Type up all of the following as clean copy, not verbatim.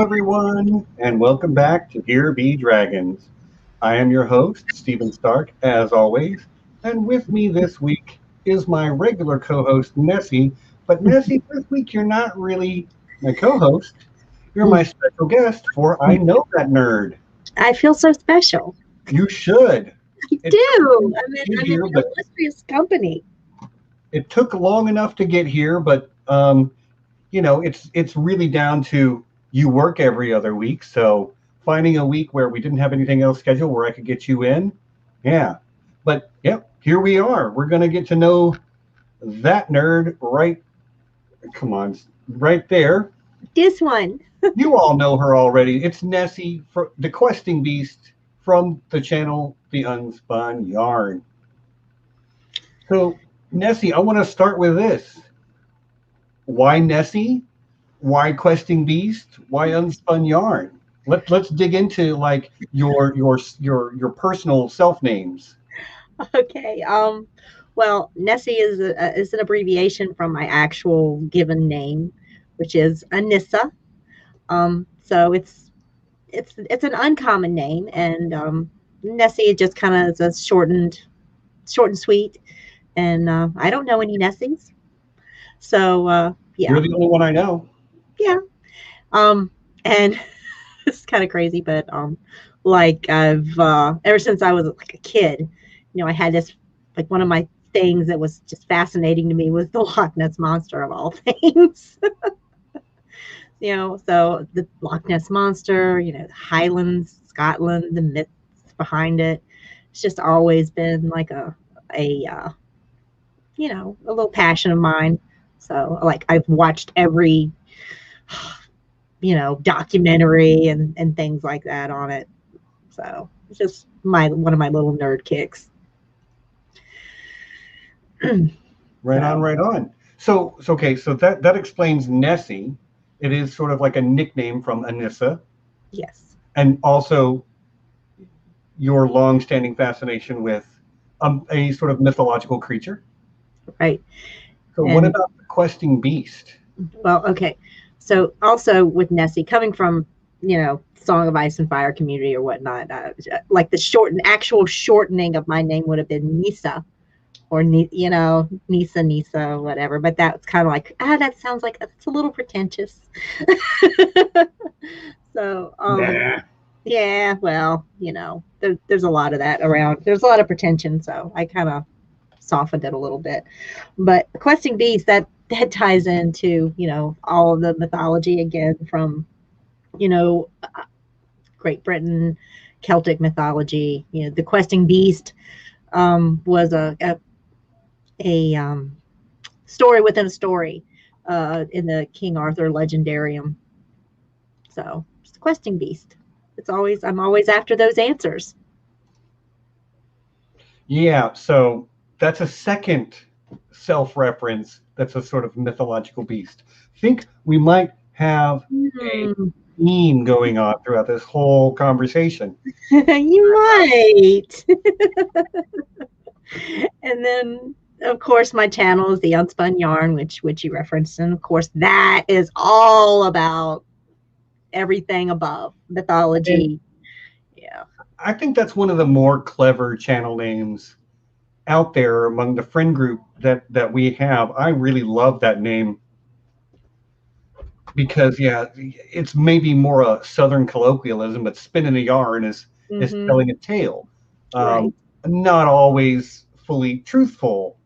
everyone, and welcome back to Here Be Dragons. I am your host, Stephen Stark, as always, and with me this week is my regular co-host, Nessie. But Nessie, this week you're not really my co-host. You're my special guest for I Know That Nerd. I feel so special. You should. I do. I'm in illustrious company. It took long enough to get here, but it's really down to you work every other week, so finding a week where we didn't have anything else scheduled where I could get you in, yeah. But yep, here we are. We're gonna get to know that nerd right. Come on, right there. This one. You all know her already. It's Nessie, the questing beast from the channel The Unspun Yarn. So, Nessie, I want to start with this. Why Nessie? Why questing beast? Why unspun yarn? Let's dig into like your personal self names. Okay. Well, Nessie is an abbreviation from my actual given name, which is Anissa. So it's an uncommon name, and Nessie just kind of is a short and sweet. And I don't know any Nessies, so yeah. You're the only one I know. Yeah. And it's kind of crazy, but like I've ever since I was like a kid, I had this, like, one of my things that was just fascinating to me was the Loch Ness monster of all things. So the Loch Ness monster, the Highlands, Scotland, the myths behind it. It's just always been like a little passion of mine. So like I've watched every documentary and things like that on it. So it's just one of my little nerd kicks. Right on. So okay, so that explains Nessie. It is sort of like a nickname from Anissa. Yes. And also your long-standing fascination with a sort of mythological creature. Right. So what about the questing beast? Well, okay. So also with Nessie, coming from, Song of Ice and Fire community or whatnot, like the actual shortening of my name would have been Nisa, or Nisa, whatever. But that's kind of like, that sounds like it's a little pretentious. So, yeah, well, there's a lot of that around. There's a lot of pretension, so I kind of softened it a little bit. But questing beast, that ties into all of the mythology again from Great Britain, Celtic mythology. The questing beast was a story within a story in the King Arthur legendarium. So it's the questing beast. I'm always after those answers. Yeah, so that's a second self-reference that's a sort of mythological beast. I think we might have a theme going on throughout this whole conversation. You might. And then, of course, my channel is the Unspun Yarn, which you referenced, and of course that is all about everything above mythology. Yeah, I think that's one of the more clever channel names out there among the friend group that we have. I really love that name because it's maybe more a southern colloquialism, but spinning a yarn is telling a tale. Right. Not always fully truthful,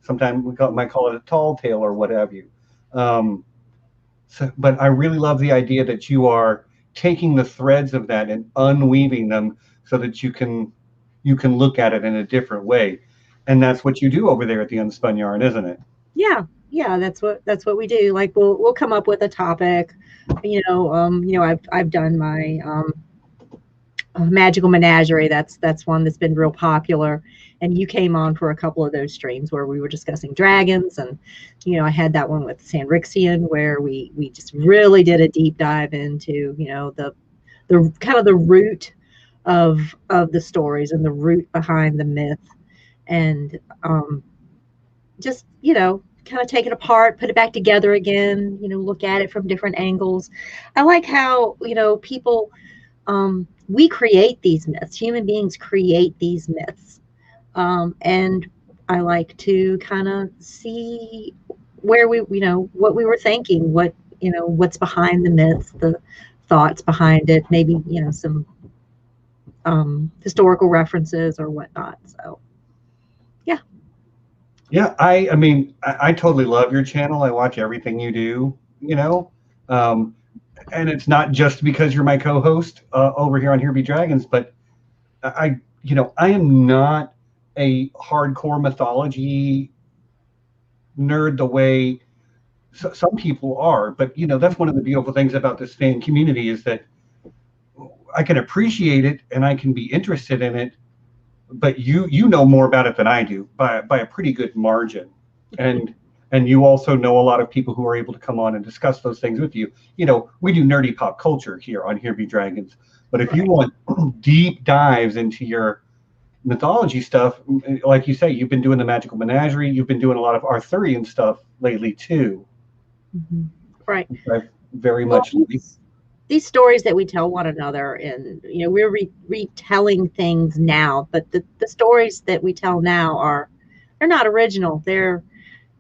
sometimes we might call it a tall tale or what have you. But I really love the idea that you are taking the threads of that and unweaving them so that you can look at it in a different way. And that's what you do over there at the Unspun Yarn, isn't it? Yeah, that's what we do. Like we'll come up with a topic. I've done my Magical Menagerie. That's one that's been real popular, and you came on for a couple of those streams where we were discussing dragons, and I had that one with Sanrixian where we just really did a deep dive into the kind of the root of the stories and the root behind the myth, and just kind of take it apart, put it back together again, look at it from different angles. I like how, people, we create these myths. Human beings create these myths. And I like to kind of see where what we were thinking, what's behind the myths, the thoughts behind it, maybe, some historical references or whatnot. So, yeah. Yeah, I mean, I totally love your channel. I watch everything you do, and it's not just because you're my co-host over here on Here Be Dragons, but I am not a hardcore mythology nerd the way some people are. But that's one of the beautiful things about this fan community is that I can appreciate it and I can be interested in it, but you know more about it than I do by a pretty good margin, and you also know a lot of people who are able to come on and discuss those things with you. We do nerdy pop culture here on Here Be Dragons, but if you want deep dives into your mythology stuff, like you say, you've been doing the Magical Menagerie, you've been doing a lot of Arthurian stuff lately too. Mm-hmm. Right. I very much like. These stories that we tell one another, and we're retelling things now, but the stories that we tell now they're not original. They're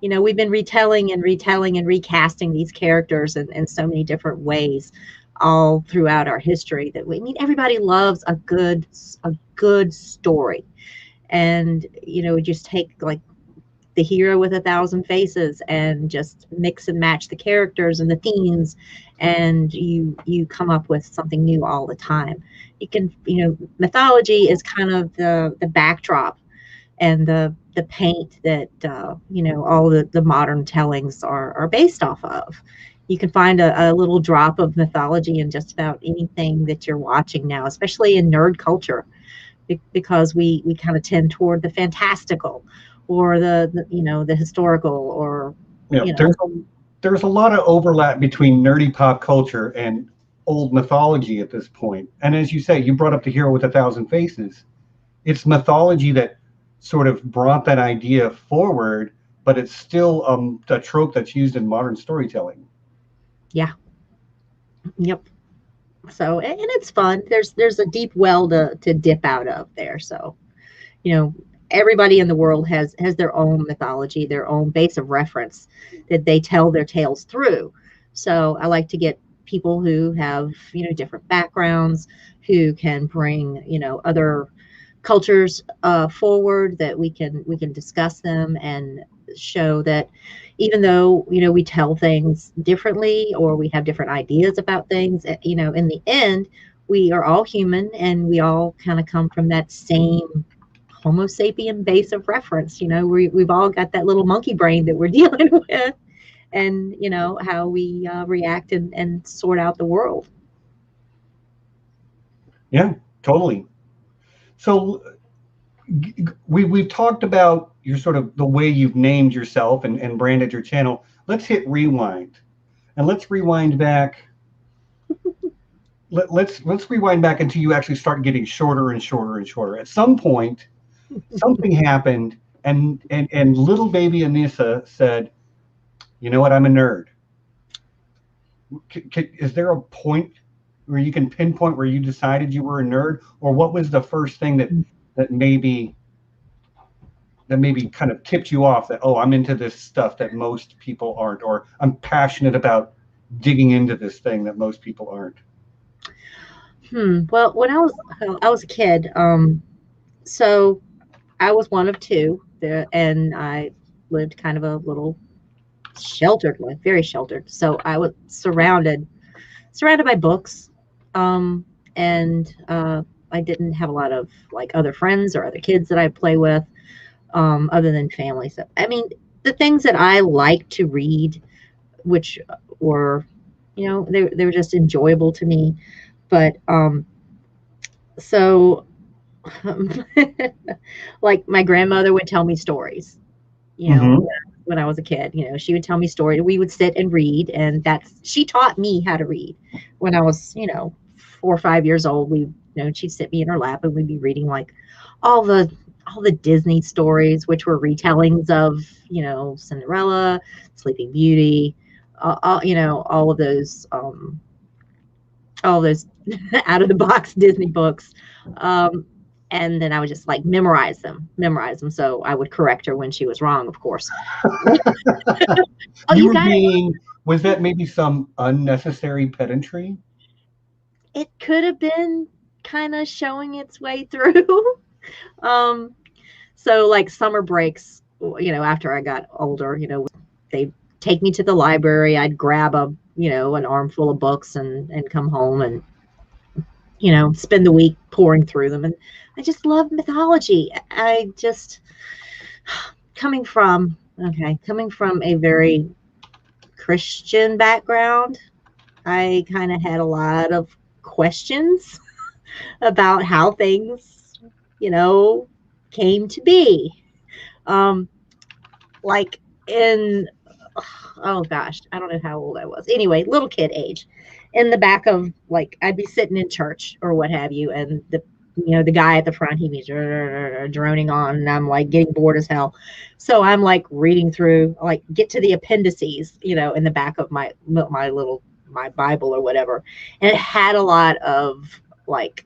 we've been retelling and recasting these characters in so many different ways all throughout our history that everybody loves a good story. And just take like the hero with 1,000 faces and just mix and match the characters and the themes, and you come up with something new all the time. You can mythology is kind of the backdrop and the paint that all the modern tellings are based off of. You can find a little drop of mythology in just about anything that you're watching now, especially in nerd culture, because we kind of tend toward the fantastical or the historical, or there's a lot of overlap between nerdy pop culture and old mythology at this point. And as you say, you brought up the hero with 1,000 faces. It's mythology that sort of brought that idea forward, but it's still a trope that's used in modern storytelling. Yeah. Yep. So, and it's fun. There's a deep well to dip out of there. So, everybody in the world has their own mythology, their own base of reference that they tell their tales through. So I like to get people who have, different backgrounds, who can bring, other cultures forward, that we can discuss them and show that even though, we tell things differently or we have different ideas about things, in the end, we are all human and we all kind of come from that same Homo sapien base of reference. We've all got that little monkey brain that we're dealing with, and how we react and sort out the world. Yeah, totally. So we've talked about your sort of the way you've named yourself and branded your channel. Let's hit rewind, and let's rewind back. Let's rewind back until you actually start getting shorter and shorter and shorter. At some point, something happened, and little baby Anissa said, "You know what? I'm a nerd." Is there a point where you can pinpoint where you decided you were a nerd, or what was the first thing that maybe kind of tipped you off that, oh, I'm into this stuff that most people aren't, or I'm passionate about digging into this thing that most people aren't? Well, when I was a kid, so I was one of two, and I lived kind of a little sheltered life, very sheltered. So I was surrounded by books, and I didn't have a lot of like other friends or other kids that I play with, other than family. So I mean, the things that I like to read, which were, they were just enjoyable to me. But so like my grandmother would tell me stories, when I was a kid. She would tell me stories. We would sit and read, and she taught me how to read when I was, 4 or 5 years old. She'd sit me in her lap and we'd be reading like all the all the Disney stories, which were retellings of, Cinderella, Sleeping Beauty, all of those, out of the box Disney books. And then I would just like memorize them. So I would correct her when she was wrong, of course. Oh, You you were got it. being, was that maybe some unnecessary pedantry? It could have been kind of showing its way through. um, so like summer breaks, after I got older, they take me to the library. I'd grab an armful of books and come home and, spend the week pouring through them. And I just love mythology. I just, coming from a very Christian background, I kind of had a lot of questions about how things, came to be. Like in, oh gosh, I don't know how old I was. Anyway, little kid age. In the back of, like, I'd be sitting in church or what have you, and the guy at the front, he'd be droning on, and I'm like getting bored as hell. So I'm like reading through, like, get to the appendices, in the back of my Bible or whatever, and it had a lot of like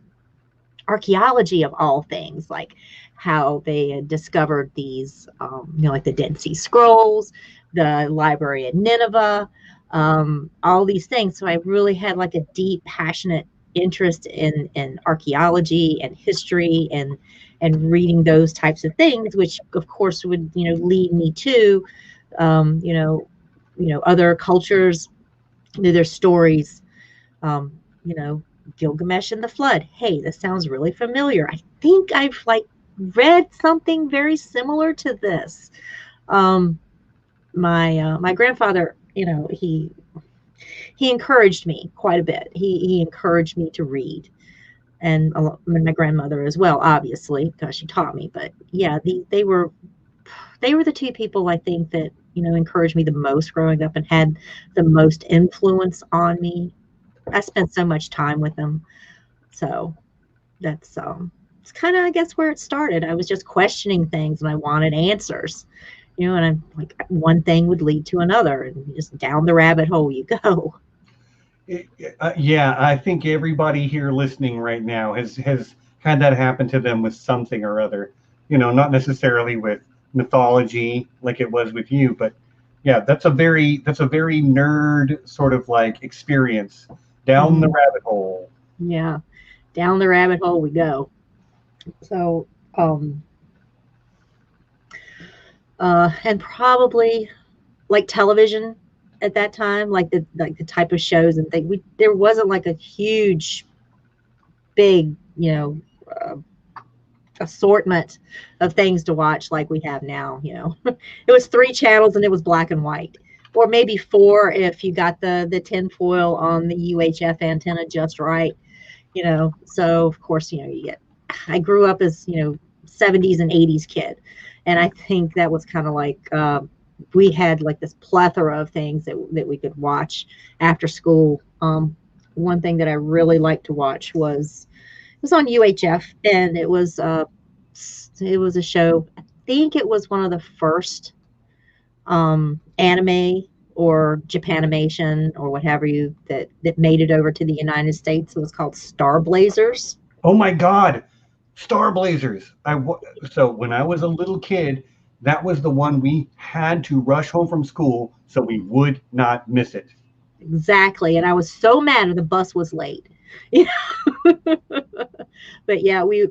archaeology of all things, like how they had discovered these, like the Dead Sea Scrolls, the library at Nineveh, all these things. So I really had like a deep, passionate interest in archaeology and history and reading those types of things, which of course would lead me to other cultures, their stories, um, you know Gilgamesh and the flood. Hey, this sounds really familiar. I think I've like read something very similar to this. My grandfather, he encouraged me quite a bit. He encouraged me to read, and my grandmother as well, obviously, because she taught me. But yeah, they were the two people I think that encouraged me the most growing up and had the most influence on me. I spent so much time with them, so that's it's kind of, I guess, where it started. I was just questioning things and I wanted answers, and I'm like, one thing would lead to another, and just down the rabbit hole you go. Yeah, I think everybody here listening right now has had that happen to them with something or other. Not necessarily with mythology like it was with you, but yeah, that's a very nerd sort of like experience down the rabbit hole. Yeah, down the rabbit hole we go. So, and probably like television at that time, like the type of shows and things. There wasn't like a huge, big, assortment of things to watch like we have now. It was 3 channels and it was black and white, or maybe 4 if you got the tinfoil on the UHF antenna just right. So of course, I grew up as 70s and 80s kid, and I think that was kind of like, we had like this plethora of things that we could watch after school. One thing that I really liked to watch was, it was on UHF, and it was a show. I think it was one of the first anime or Japanimation or what have you that made it over to the United States. It was called Star Blazers. Oh my God, Star Blazers! So when I was a little kid, that was the one we had to rush home from school so we would not miss it. Exactly, and I was so mad that the bus was late. But yeah, we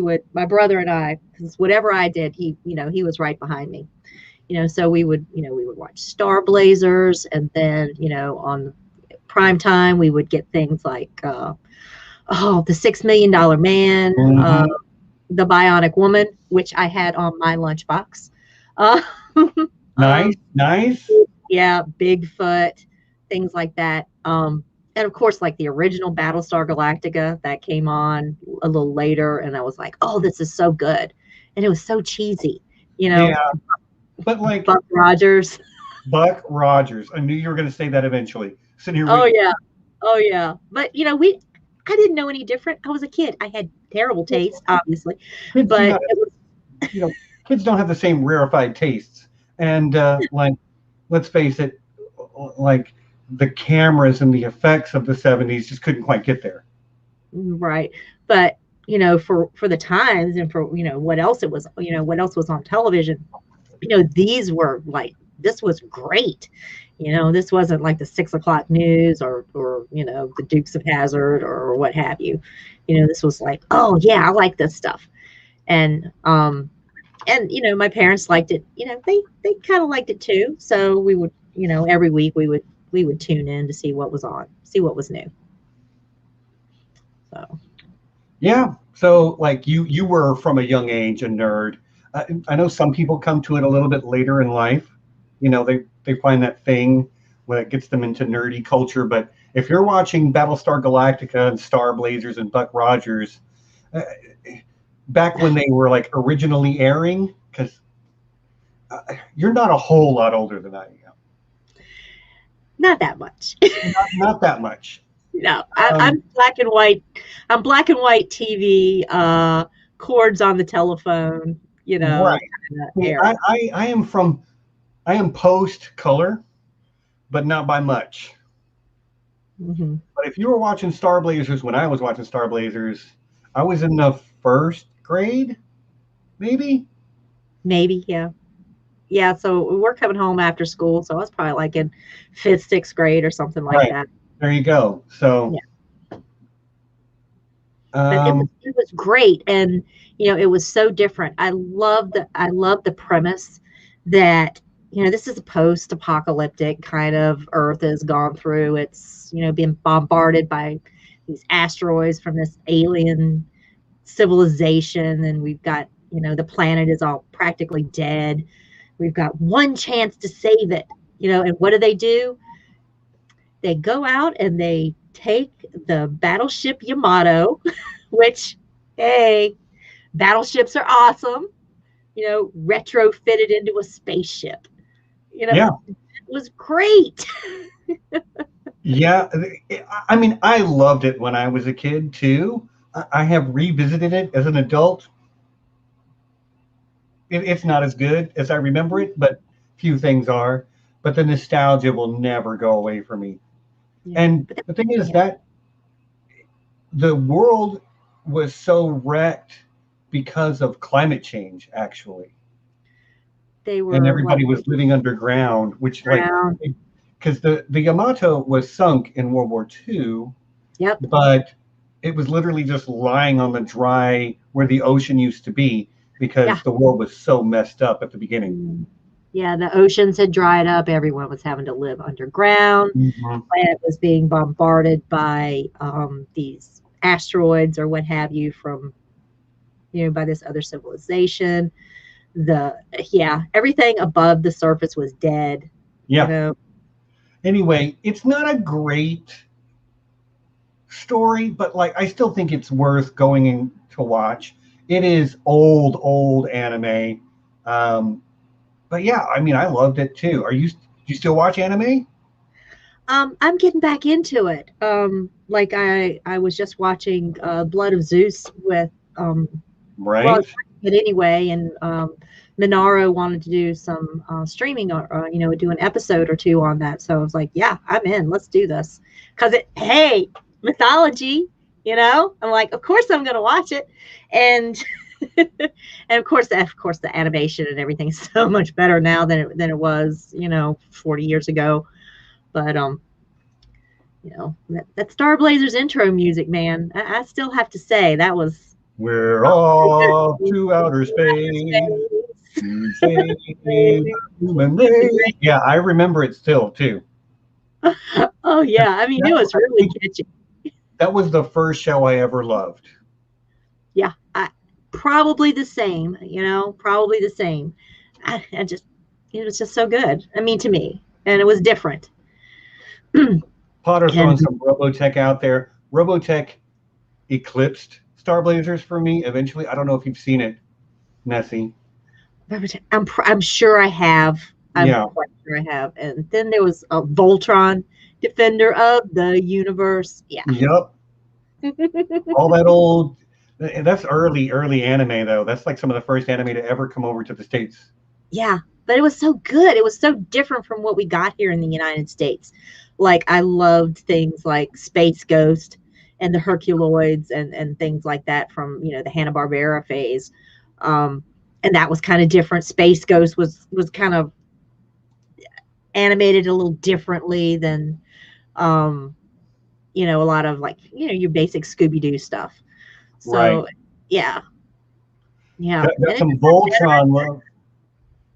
would, my brother and I, because whatever I did, he was right behind me. So we would watch Star Blazers, and then on prime time we would get things like the $6 Million Man, Mhm. the Bionic Woman, which I had on my lunchbox. Uh, Nice, nice. yeah, Bigfoot, things like that. And of course, like the original Battlestar Galactica that came on a little later, and I was like, oh, this is so good, and it was so cheesy, Yeah, but like Buck Rogers. Buck Rogers, I knew you were going to say that eventually. Sitting here Oh with yeah, oh yeah. But I didn't know any different. I was a kid. I had terrible taste, obviously, kids do but not it was you know, kids don't have the same rarefied tastes. And like, let's face it, like the cameras and the effects of the 70s just couldn't quite get there. Right. But, for the times and for, what else it was, what else was on television, these were like, this was great. This wasn't like the 6 o'clock news or, the Dukes of Hazzard or what have you. This was like, oh yeah, I like this stuff. And my parents liked it. They kind of liked it too. So we would, every week we would tune in to see what was on, see what was new. So Yeah. So like you were from a young age a nerd. I know some people come to it a little bit later in life. They find that thing when it gets them into nerdy culture. But if you're watching Battlestar Galactica and Star Blazers and Buck Rogers, back when they were like originally airing, because you're not a whole lot older than I am. not that much. Not that much. No, I'm black and white. I'm black and white TV, chords on the telephone, Right. era. I am post color, but not by much. Hmm. But if you were watching Star Blazers when I was watching Star Blazers, I was in the first grade, maybe. Maybe, yeah. Yeah, so we're coming home after school, so I was probably like in fifth, sixth grade or something like Right. that. There you go. So, Yeah. But it was great, and it was so different. I love the premise that this is a post-apocalyptic kind of Earth has gone through. It's being bombarded by these asteroids from this alien civilization, and we've got the planet is all practically dead. We've got one chance to save it, and what do? They go out and they take the battleship Yamato, which, hey, battleships are awesome, retrofitted into a spaceship. yeah, It was great. yeah. I mean, I loved it when I was a kid too. I have revisited it as an adult. It's not as good as I remember it, but few things are. But the nostalgia will never go away from me. Yeah. And the thing is that the world was so wrecked because of climate change, actually. They And were everybody was living underground, which like around. because the Yamato was sunk in World War II, Yep. but it was literally just lying on the dry where the ocean used to be because Yeah. the world was so messed up at the beginning. Yeah, the oceans had dried up. Everyone was having to live underground. Mhm. Planet was being bombarded by these asteroids or what have you from by this other civilization. Everything above the surface was dead. Yeah. Anyway, it's not a great story, but like I still think it's worth going in to watch. It is old anime. But yeah, I mean, I loved it too. Do you still watch anime? I'm getting back into it. Like I was just watching Blood of Zeus with well, I Right. was watching it anyway, and Minaro wanted to do some streaming or do an episode or two on that. So I was like, yeah, I'm in. Let's do this because hey, mythology. I'm like, of course I'm gonna watch it, and and of course the animation and everything is so much better now than it was 40 years ago. But that Star Blazers intro music, man, I still have to say that was We're off to outer space to save human race. Yeah, I remember it still too. Oh yeah, I mean it was really catchy. That was the first show I ever loved. Yeah, probably the same. Probably the same. I just it was just so good. I mean to me, and it was different. Potter throwing And some Robotech out there. Robotech eclipsed Star Blazers for me eventually. I don't know if you've seen it, Nessie. I'm sure I have. I'm Yeah. quite sure I have. And then there was a Voltron, Defender of the Universe. Yeah. Yep. All that old That's early anime though. That's like some of the first anime to ever come over to the States. Yeah, but it was so good. It was so different from what we got here in the United States. Like I loved things like Space Ghost and the Herculoids and things like that from, the Hanna-Barbera phase. Um, and that was kind of different. Space Ghost was kind of animated a little differently than um, a lot of like, your basic Scooby-Doo stuff. Right. So yeah. Yeah. Got And it some just got better. Voltron love.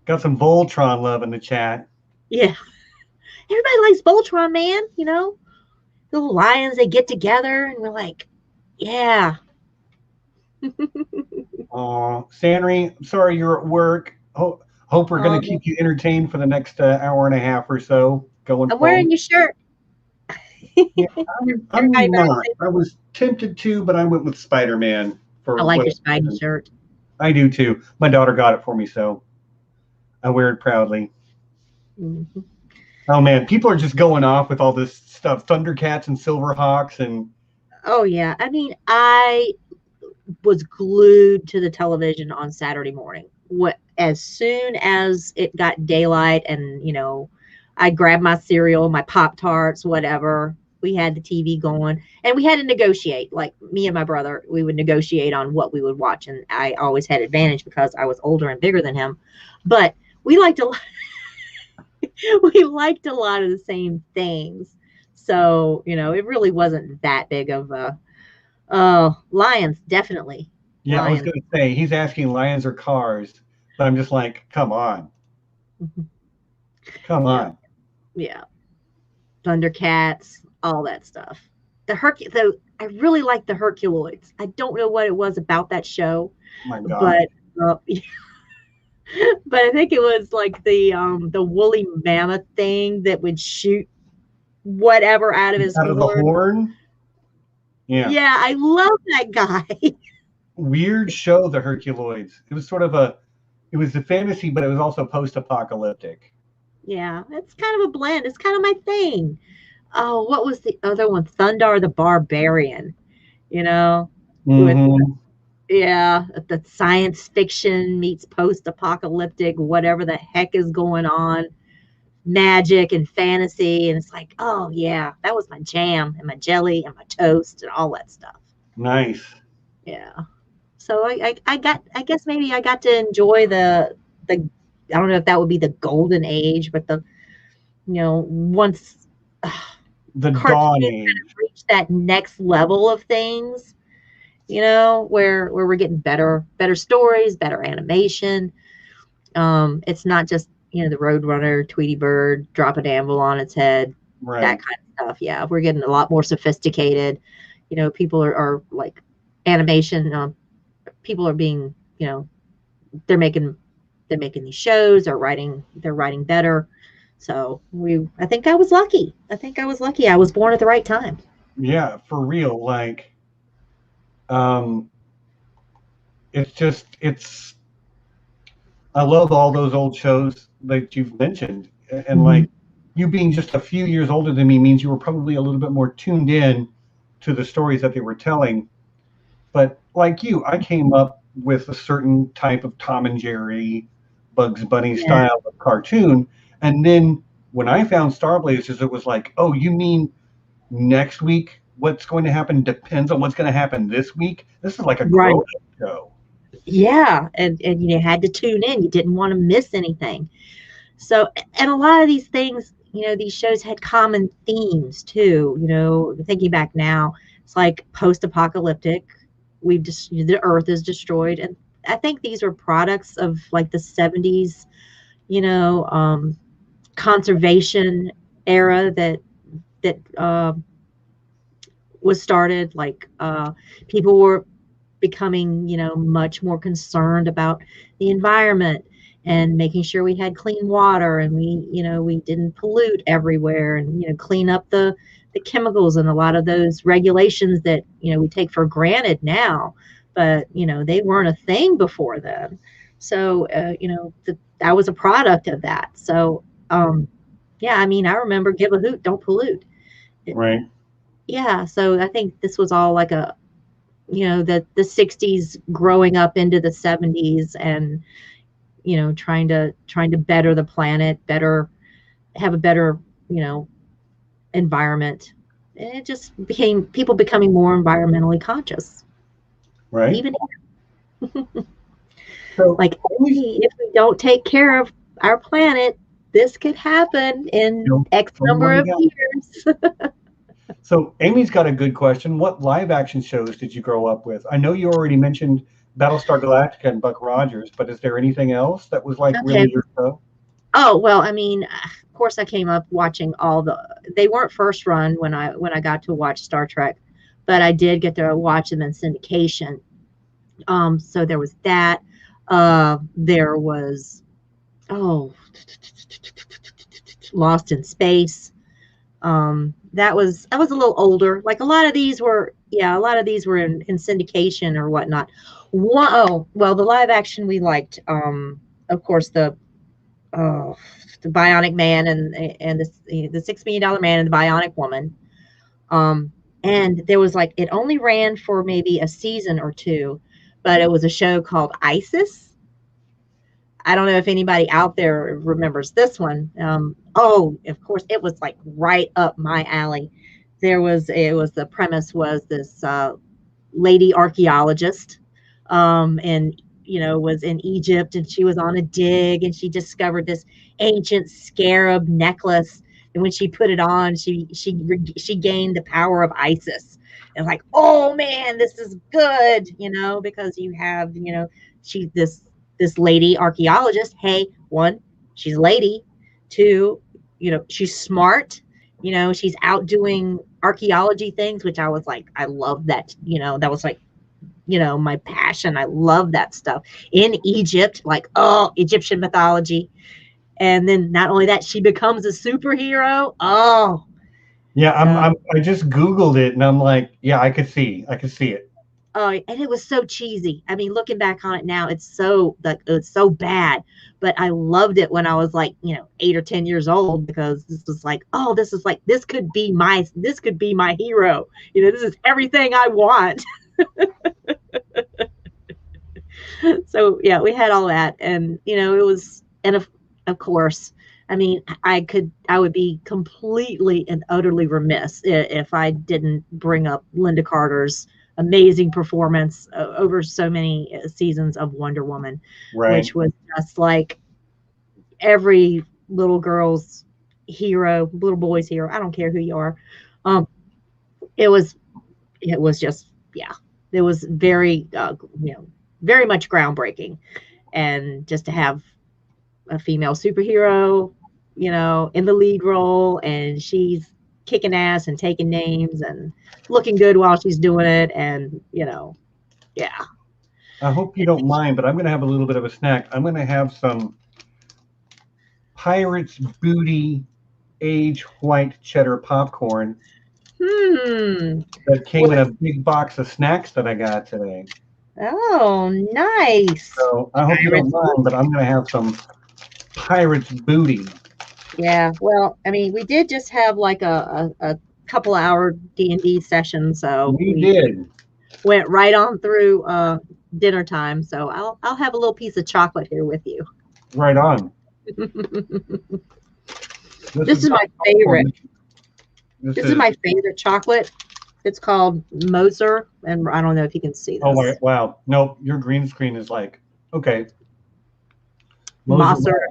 Got some Voltron love in the chat. Yeah. Everybody likes Voltron, man, little lions, they get together and we're like, yeah. Oh, Sanry, I'm sorry you're at work. Hope we're going to um, keep you entertained for the next hour and a half or so going I'm forward. wearing your shirt. Yeah, Everybody I'm better not. say, I was tempted to, but I went with Spider-Man I for like what your Spidey shirt. I do too. My daughter got it for me, so I wear it proudly. Mm-hmm. Oh man, people are just going off with all this stuff, Thundercats and Silverhawks, and Oh yeah. I mean, I was glued to the television on Saturday morning. What as soon as it got daylight and, I grabbed my cereal, my Pop Tarts, whatever. We had the TV going and we had to negotiate. Like me and my brother, we would negotiate on what we would watch. And I always had advantage because I was older and bigger than him. But we liked a we liked a lot of the same things. So, it really wasn't that big of a lions, definitely. yeah, I was Lions. going to say he's asking lions or cars, but I'm just like, come on, come Yeah. on. Yeah. Thundercats, all that stuff. Though I really like the Herculoids. I don't know what it was about that show, Oh my God, but but I think it was like the woolly mammoth thing that would shoot whatever out of his out of the horn. horn. Yeah, Yeah, I love that guy. weird show, the Herculoids. It was sort of it was a fantasy, but it was also post-apocalyptic. Yeah, it's kind of a blend. It's kind of my thing. Oh, what was the other one? Thundar the Barbarian. You know, with Mm-hmm. yeah, the science fiction meets post-apocalyptic, whatever the heck is going on, magic and fantasy, and it's like, oh yeah, that was my jam and my jelly and my toast and all that stuff. Nice. Yeah. So I guess maybe I got to enjoy the I don't know if that would be the golden age, but the once The cartoons Dawn kind Age. of reach that next level of things, where we're getting better stories, better animation. It's not just the Roadrunner, Tweety Bird, drop an anvil on its head, that Right. kind of stuff. Yeah, we're getting a lot more sophisticated. People are like animation. People are being they're making these shows. They're writing better. So I think I was lucky. I was born at the right time. Yeah, for real. Like, um, it's I love all those old shows that you've mentioned. And Mhm. like you being just a few years older than me means you were probably a little bit more tuned in to the stories that they were telling. But like you, I came up with a certain type of Tom and Jerry, Bugs Bunny Yeah. style of cartoon. And then when I found Star Blazers, it was like, oh, you mean next week what's going to happen depends on what's going to happen this week? This is like a Right. grown-up show. Yeah, and you had to tune in. You didn't want to miss anything. So, and a lot of these things, these shows had common themes too. Thinking back now, it's like post-apocalyptic. We've just the Earth is destroyed, and I think these were products of like the '70s, you know, um, conservation era that was started. Like people were becoming, much more concerned about the environment and making sure we had clean water and we didn't pollute everywhere and, clean up the chemicals and a lot of those regulations that, we take for granted now, but, they weren't a thing before then. So, that was a product of that. So, yeah, I mean, I remember give a hoot, don't pollute. It- Right. yeah. So I think this was all like the 60s growing up into the 70s, and trying to better the planet, have a better environment. And it just became people becoming more environmentally conscious. Right. Even So like, hey, if we don't take care of our planet, this could happen in X number of years. So Amy's got a good question. What live action shows did you grow up with? I know you already mentioned Battlestar Galactica and Buck Rogers, but is there anything else that was like really your show? Oh, well, I mean, of course I came up watching they weren't first run when I got to watch Star Trek, but I did get to watch them in syndication. So there was that. There was, Lost in Space. That was I was a little older. Like a lot of these were in syndication or whatnot. Well, the live action we liked, of course, the Bionic Man and the $6 Million Man and the Bionic Woman. And there was it only ran for maybe a season or two, but it was a show called Isis. I don't know if anybody out there remembers this one. Of course, it was right up my alley. The premise was this lady archaeologist, and was in Egypt, and she was on a dig, and she discovered this ancient scarab necklace, and when she put it on, she gained the power of Isis. And oh man, this is good, because you have she this lady archaeologist. Hey, one, she's a lady. Two, she's smart. She's out doing archaeology things, which I was I love that. That was my passion. I love that stuff in Egypt, Egyptian mythology. And then not only that, she becomes a superhero. Oh, yeah. I just Googled it and I'm like, yeah, I could see it. Oh, and it was so cheesy. I mean, looking back on it now, it's so bad. But I loved it when I was 8 or 10 years old, because this was this could be my hero. This is everything I want. So yeah, we had all that, and it was, and of course, I mean, I would be completely and utterly remiss if I didn't bring up Linda Carter's amazing performance over so many seasons of Wonder Woman, right. Which was just every little girl's hero, little boy's hero. I don't care who you are. It was just, yeah, it was very, very much groundbreaking. And just to have a female superhero, in the lead role, and she's kicking ass and taking names and looking good while she's doing it. And, yeah. I hope you don't mind, but I'm going to have a little bit of a snack. I'm going to have some Pirate's Booty aged white cheddar popcorn. That came in a big box of snacks that I got today. Oh, nice. So I hope you don't mind, but I'm going to have some Pirate's Booty. Yeah, well, I mean, we did just have a couple hour D&D session, so we did. Went right on through dinner time. So I'll have a little piece of chocolate here with you. Right on. This is my favorite. This is my favorite chocolate. It's called Moser, and I don't know if you can see this. Oh, wow. Nope, your green screen is okay. Moser.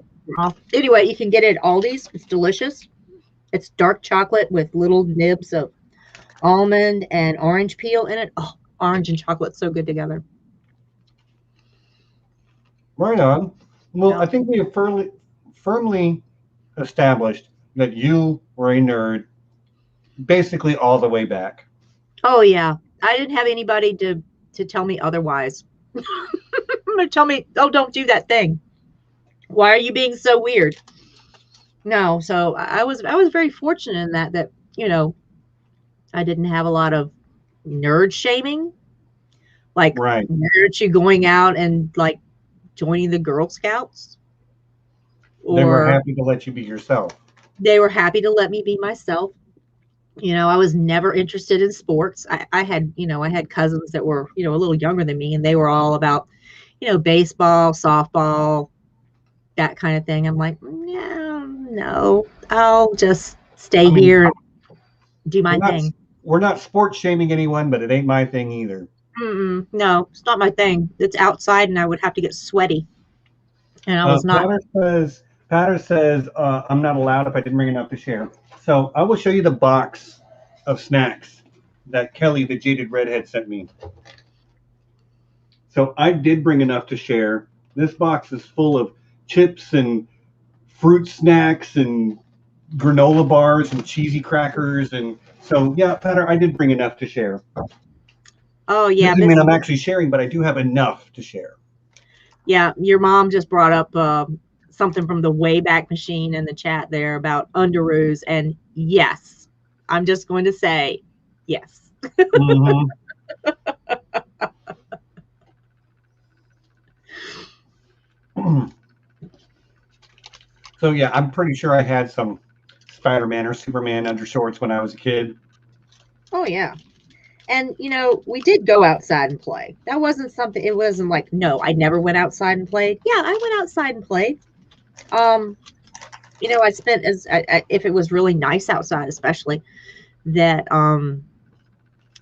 Anyway, you can get it at Aldi's. It's delicious. It's dark chocolate with little nibs of almond and orange peel in it. Oh, orange and chocolate so good together. Right on. Well, I think we have firmly established that you were a nerd basically all the way back. Oh, yeah. I didn't have anybody to tell me otherwise. Tell me, oh, don't do that thing. Why are you being so weird? No, so I was very fortunate in that I didn't have a lot of nerd shaming. Right. Aren't you going out and joining the Girl Scouts? They were happy to let you be yourself. They were happy to let me be myself. I was never interested in sports. I had, I had cousins that were, a little younger than me, and they were all about, baseball, softball, that kind of thing. I'm like, no, no, I'll just I stay mean, here and do we're my not thing. we're not sports shaming anyone, but it ain't my thing either. No, it's not my thing. It's outside, and I would have to get sweaty, and I was not. Patter says I'm not allowed if I didn't bring enough to share. So I will show you the box of snacks that Kelly, the Jaded Redhead, sent me. So I did bring enough to share. This box is full of chips and fruit snacks and granola bars and cheesy crackers. And so, yeah, Patter, I did bring enough to share. Oh yeah, Doesn't mean I'm actually sharing, but I do have enough to share. Yeah, your mom just brought up something from the Wayback Machine in the chat there about underoos, and yes, I'm just going to say yes. Mm-hmm. So yeah, I'm pretty sure I had some Spider-Man or Superman undershorts when I was a kid. Oh yeah. And we did go outside and play. That wasn't something, it wasn't like, no, I never went outside and played. Yeah, I went outside and played. I spent if it was really nice outside, especially that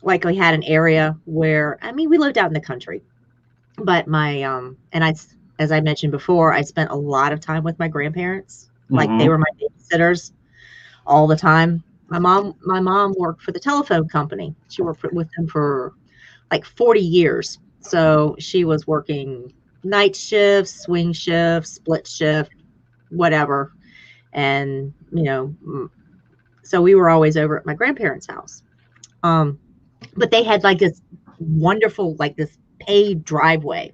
like we had an area where, I mean, we lived out in the country, but as I mentioned before, I spent a lot of time with my grandparents. Like they Mm-hmm. were my babysitters all the time. My mom worked for the telephone company. She worked with them for like 40 years. So she was working night shifts, swing shifts, split shift, whatever. And, so we were always over at my grandparents' house. But they had like this wonderful, like this paved driveway,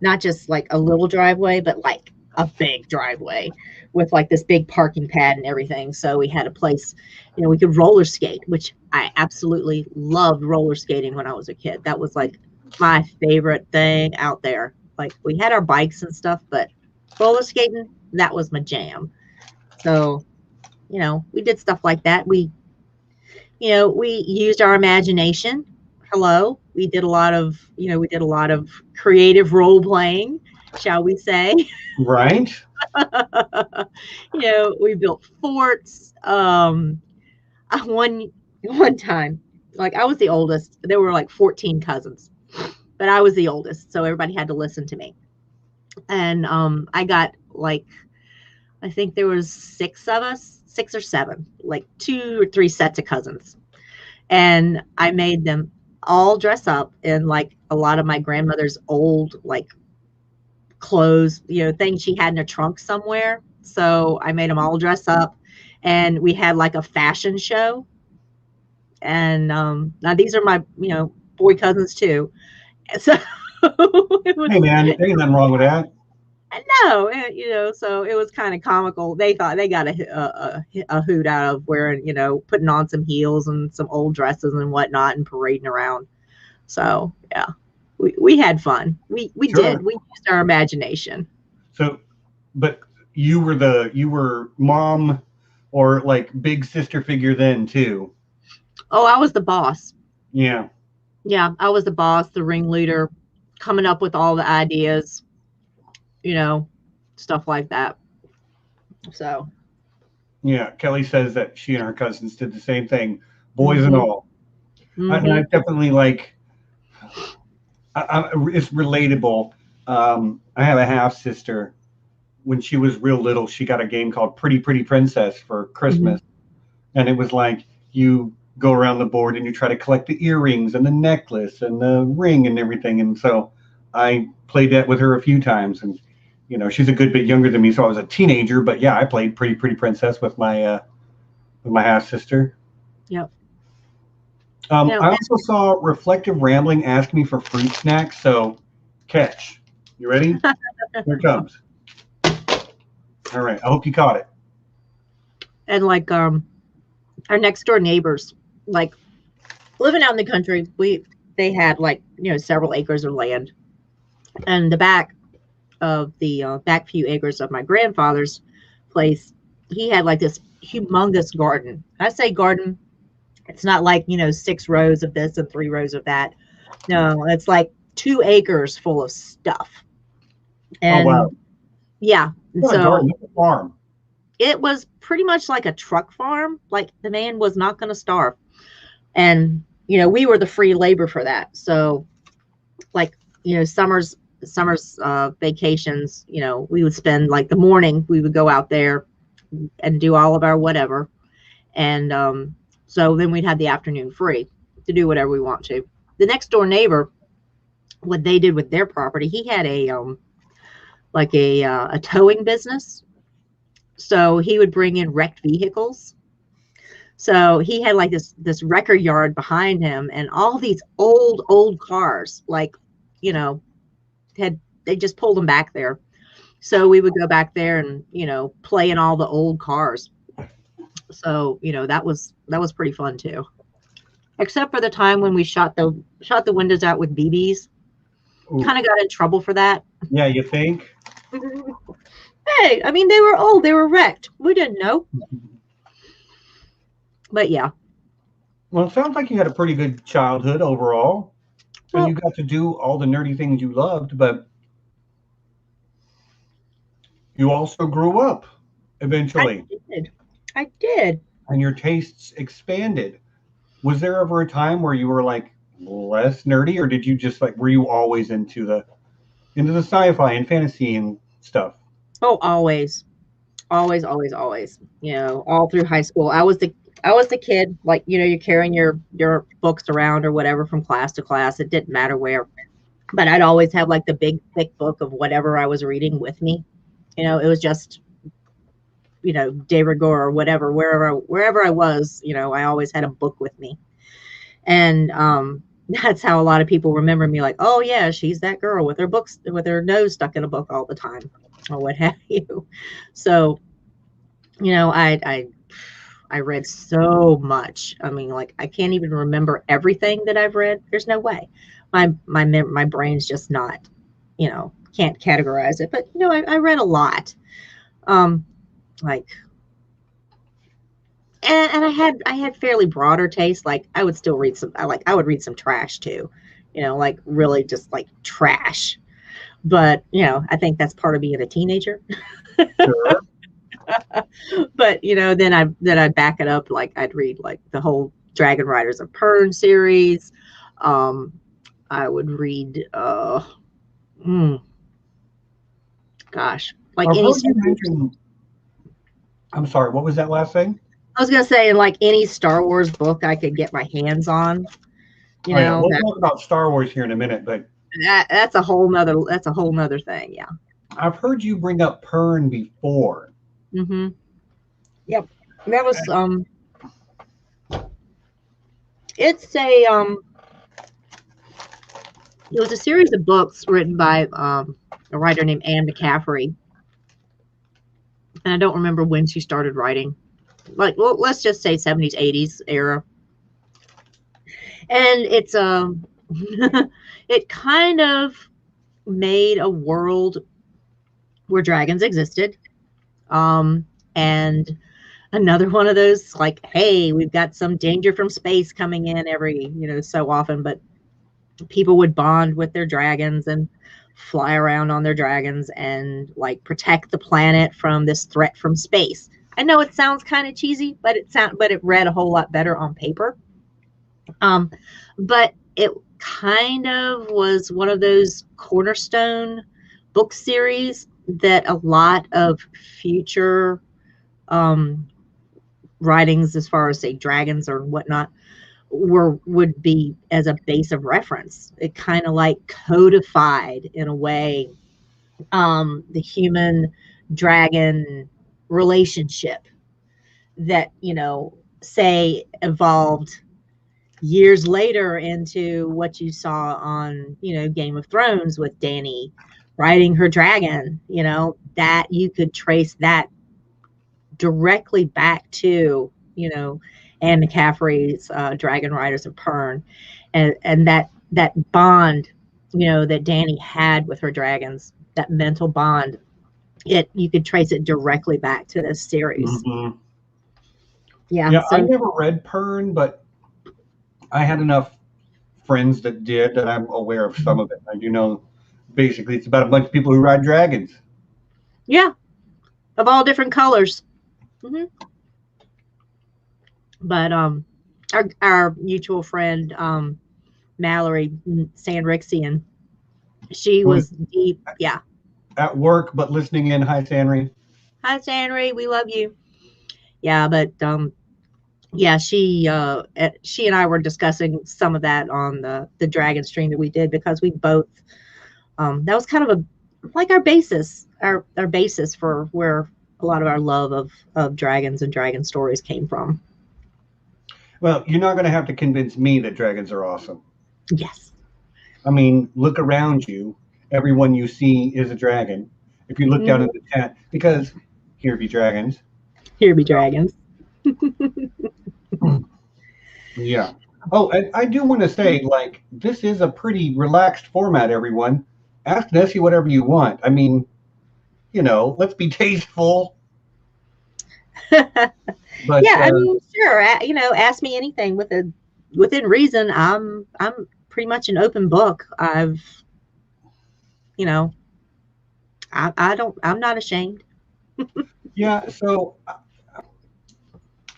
not just like a little driveway, but like a big driveway with like this big parking pad and everything. So we had a place, we could roller skate, which I absolutely loved roller skating when I was a kid. That was like my favorite thing out there. Like we had our bikes and stuff, but roller skating, that was my jam. So, we did stuff like that. We used our imagination. Hello. We did a lot of creative role playing, shall we say. Right? We built forts. One time, like I was the oldest. There were like 14 cousins, but I was the oldest, so everybody had to listen to me. And I got like, I think there was 6 of us, 6 or 7, like 2 or 3 sets of cousins. And I made them all dress up in like a lot of my grandmother's old like clothes, things she had in a trunk somewhere. So I made them all dress up, and we had like a fashion show. And now these are my, boy cousins too. So it was, Hey man, there ain't nothing wrong with that. no, so it was kind of comical. They thought they got a hoot out of wearing, putting on some heels and some old dresses and whatnot and parading around. So yeah, we had fun. We Sure. did. We used our imagination. So, but you were mom or like big sister figure then too. Oh, I was the boss. Yeah. Yeah, I was the boss, the ringleader, coming up with all the ideas, stuff like that. So Yeah. Kelly says that she and her cousins did the same thing, boys and mhm, all. And I mhm. definitely like. It's relatable. I have a half sister. When she was real little, she got a game called Pretty Pretty Princess for Christmas, Mhm. and it was like you go around the board and you try to collect the earrings and the necklace and the ring and everything. And so I played that with her a few times, and she's a good bit younger than me, so I was a teenager. But yeah, I played Pretty Pretty Princess with my half sister. Yep. I also saw Reflective Rambling ask me for fruit snacks, so catch. You ready? Here it comes. All right. I hope you caught it. And like our next door neighbors, like living out in the country, they had like, several acres of land. And the back of the back few acres of my grandfather's place, he had like this humongous garden. I say garden, It's not like, 6 rows of this and 3 rows of that. No, it's like 2 acres full of stuff. Oh wow. And yeah, Not a so garden, it's a farm. it was pretty much like a truck farm. Like the man was not going to starve. And, we were the free labor for that. So like, summers vacations, we would spend like the morning, we would go out there and do all of our whatever. And so then we'd have the afternoon free to do whatever we want to. The next door neighbor, what they did with their property, he had a towing business. So he would bring in wrecked vehicles. So he had like this record yard behind him, and all these old cars, like, they just pulled them back there. So we would go back there and, play in all the old cars. So, that was pretty fun too. Except for the time when we shot the windows out with BBs. Kind of got in trouble for that. Yeah, you think? Hey, I mean, they were old. They were wrecked. We didn't know. But yeah. Well, it sounds like you had a pretty good childhood overall. Well, and you got to do all the nerdy things you loved, but you also grew up eventually. I did. And your tastes expanded. Was there ever a time where you were like less nerdy, or did you just like, were you always into the sci-fi and fantasy and stuff? Oh, always. Always, always, always. All through high school. I was the kid, like, you're carrying your books around or whatever from class to class. It didn't matter where. But I'd always have like the big thick book of whatever I was reading with me. It was just, de rigueur or whatever, wherever I was, I always had a book with me. And that's how a lot of people remember me, like, oh yeah, she's that girl with her books, with her nose stuck in a book all the time, or what have you. So, I read so much. I mean, like, I can't even remember everything that I've read. There's no way. My brain's just not, can't categorize it. But I read a lot. Like, and I had fairly broader taste. Like, I would still read I would read some trash too, like really just like trash. But I think that's part of being a teenager. Sure. But then I'd back it up. Like, I'd read like the whole Dragon Riders of Pern series. I would read gosh, like any. I'm sorry, what was that last thing? I was gonna say, like any Star Wars book I could get my hands on. We'll talk about Star Wars here in a minute, but that's a whole nother thing. Yeah. I've heard you bring up Pern before. Mm-hmm. Yep. That was it's it was a series of books written by a writer named Anne McCaffrey. And I don't remember when she started writing. Like, well, let's just say 70s, 80s era. And it's it kind of made a world where dragons existed. And another one of those, like, hey, we've got some danger from space coming in every, so often, but people would bond with their dragons and fly around on their dragons and like protect the planet from this threat from space. I know it sounds kind of cheesy, but it read a whole lot better on paper. But it kind of was one of those cornerstone book series that a lot of future writings, as far as say dragons or whatnot, would be as a base of reference. It kind of like codified in a way the human dragon relationship that say evolved years later into what you saw on Game of Thrones with Dany riding her dragon. That you could trace that directly back to Anne McCaffrey's Dragon Riders of Pern, and that bond that Dany had with her dragons, that mental bond, you could trace it directly back to this series. Mm-hmm. Yeah, I never read Pern, but I had enough friends that did that I'm aware of some of it. I do know basically it's about a bunch of people who ride dragons. Yeah, of all different colors. Hmm. But our mutual friend Mallory Sandrixian, she Who's was deep. Yeah. at work but listening in. Hi, Sanry. Hi, Sandry, we love you. Yeah, but yeah, she and I were discussing some of that on the dragon stream that we did because we both that was kind of a like our basis for where a lot of our love of dragons and dragon stories came from. Well, you're not going to have to convince me that dragons are awesome. Yes. I mean, look around you. Everyone you see is a dragon. If you look down in Mhm. the chat, because here be dragons. Here be dragons. Yeah. Oh, and I do want to say, like, this is a pretty relaxed format, everyone. Ask Nessie whatever you want. I mean, let's be tasteful. But Yeah, I mean, sure. Ask me anything within reason. I'm pretty much an open book. You know, I don't. I'm not ashamed. yeah, so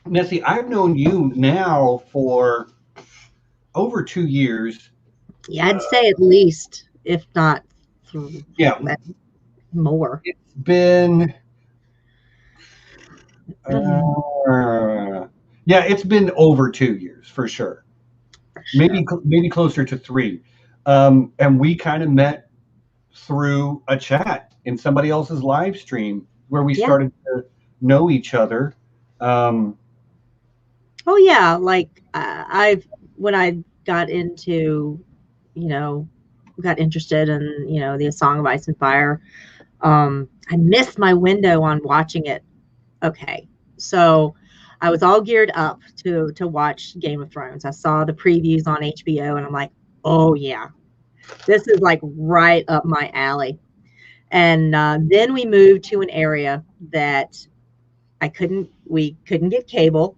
Nessie, I've known you now for over 2 years. Yeah, I'd say at least, if not Yeah, more. it's been Mhm. yeah, it's been over 2 years for sure. For sure. Maybe closer to three. And we kind of met through a chat in somebody else's live stream where we Yeah. started to know each other. Um, Oh yeah. Like I've when I got into, you know, got interested in, the Song of Ice and Fire. I missed my window on watching it. Okay, so I was all geared up to watch Game of Thrones. I saw the previews on HBO, and I'm like, oh yeah, this is like right up my alley. And then we moved to an area that we couldn't get cable,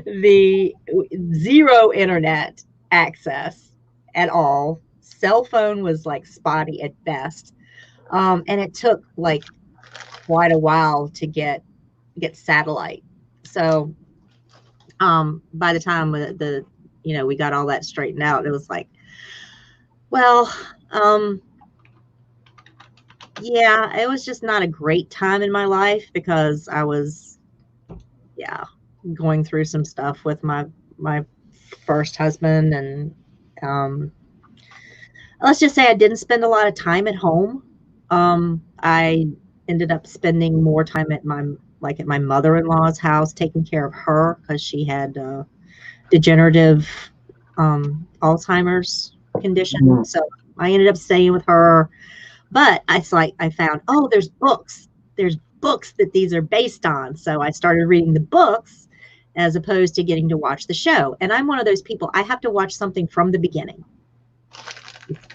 the zero internet access at all. Cell phone was like spotty at best. And it took like quite a while to get satellite. So by the time we got all that straightened out, it was like, well, um, yeah, it was just not a great time in my life because I was, yeah, going through some stuff with my first husband, and um, let's just say I didn't spend a lot of time at home. I ended up spending more time at my mother-in-law's house taking care of her because she had degenerative Alzheimer's condition. mm, So I ended up staying with her. But it's like I found, oh, there's books. There's books that these are based on. So I started reading the books as opposed to getting to watch the show. And I'm one of those people, I have to watch something from the beginning.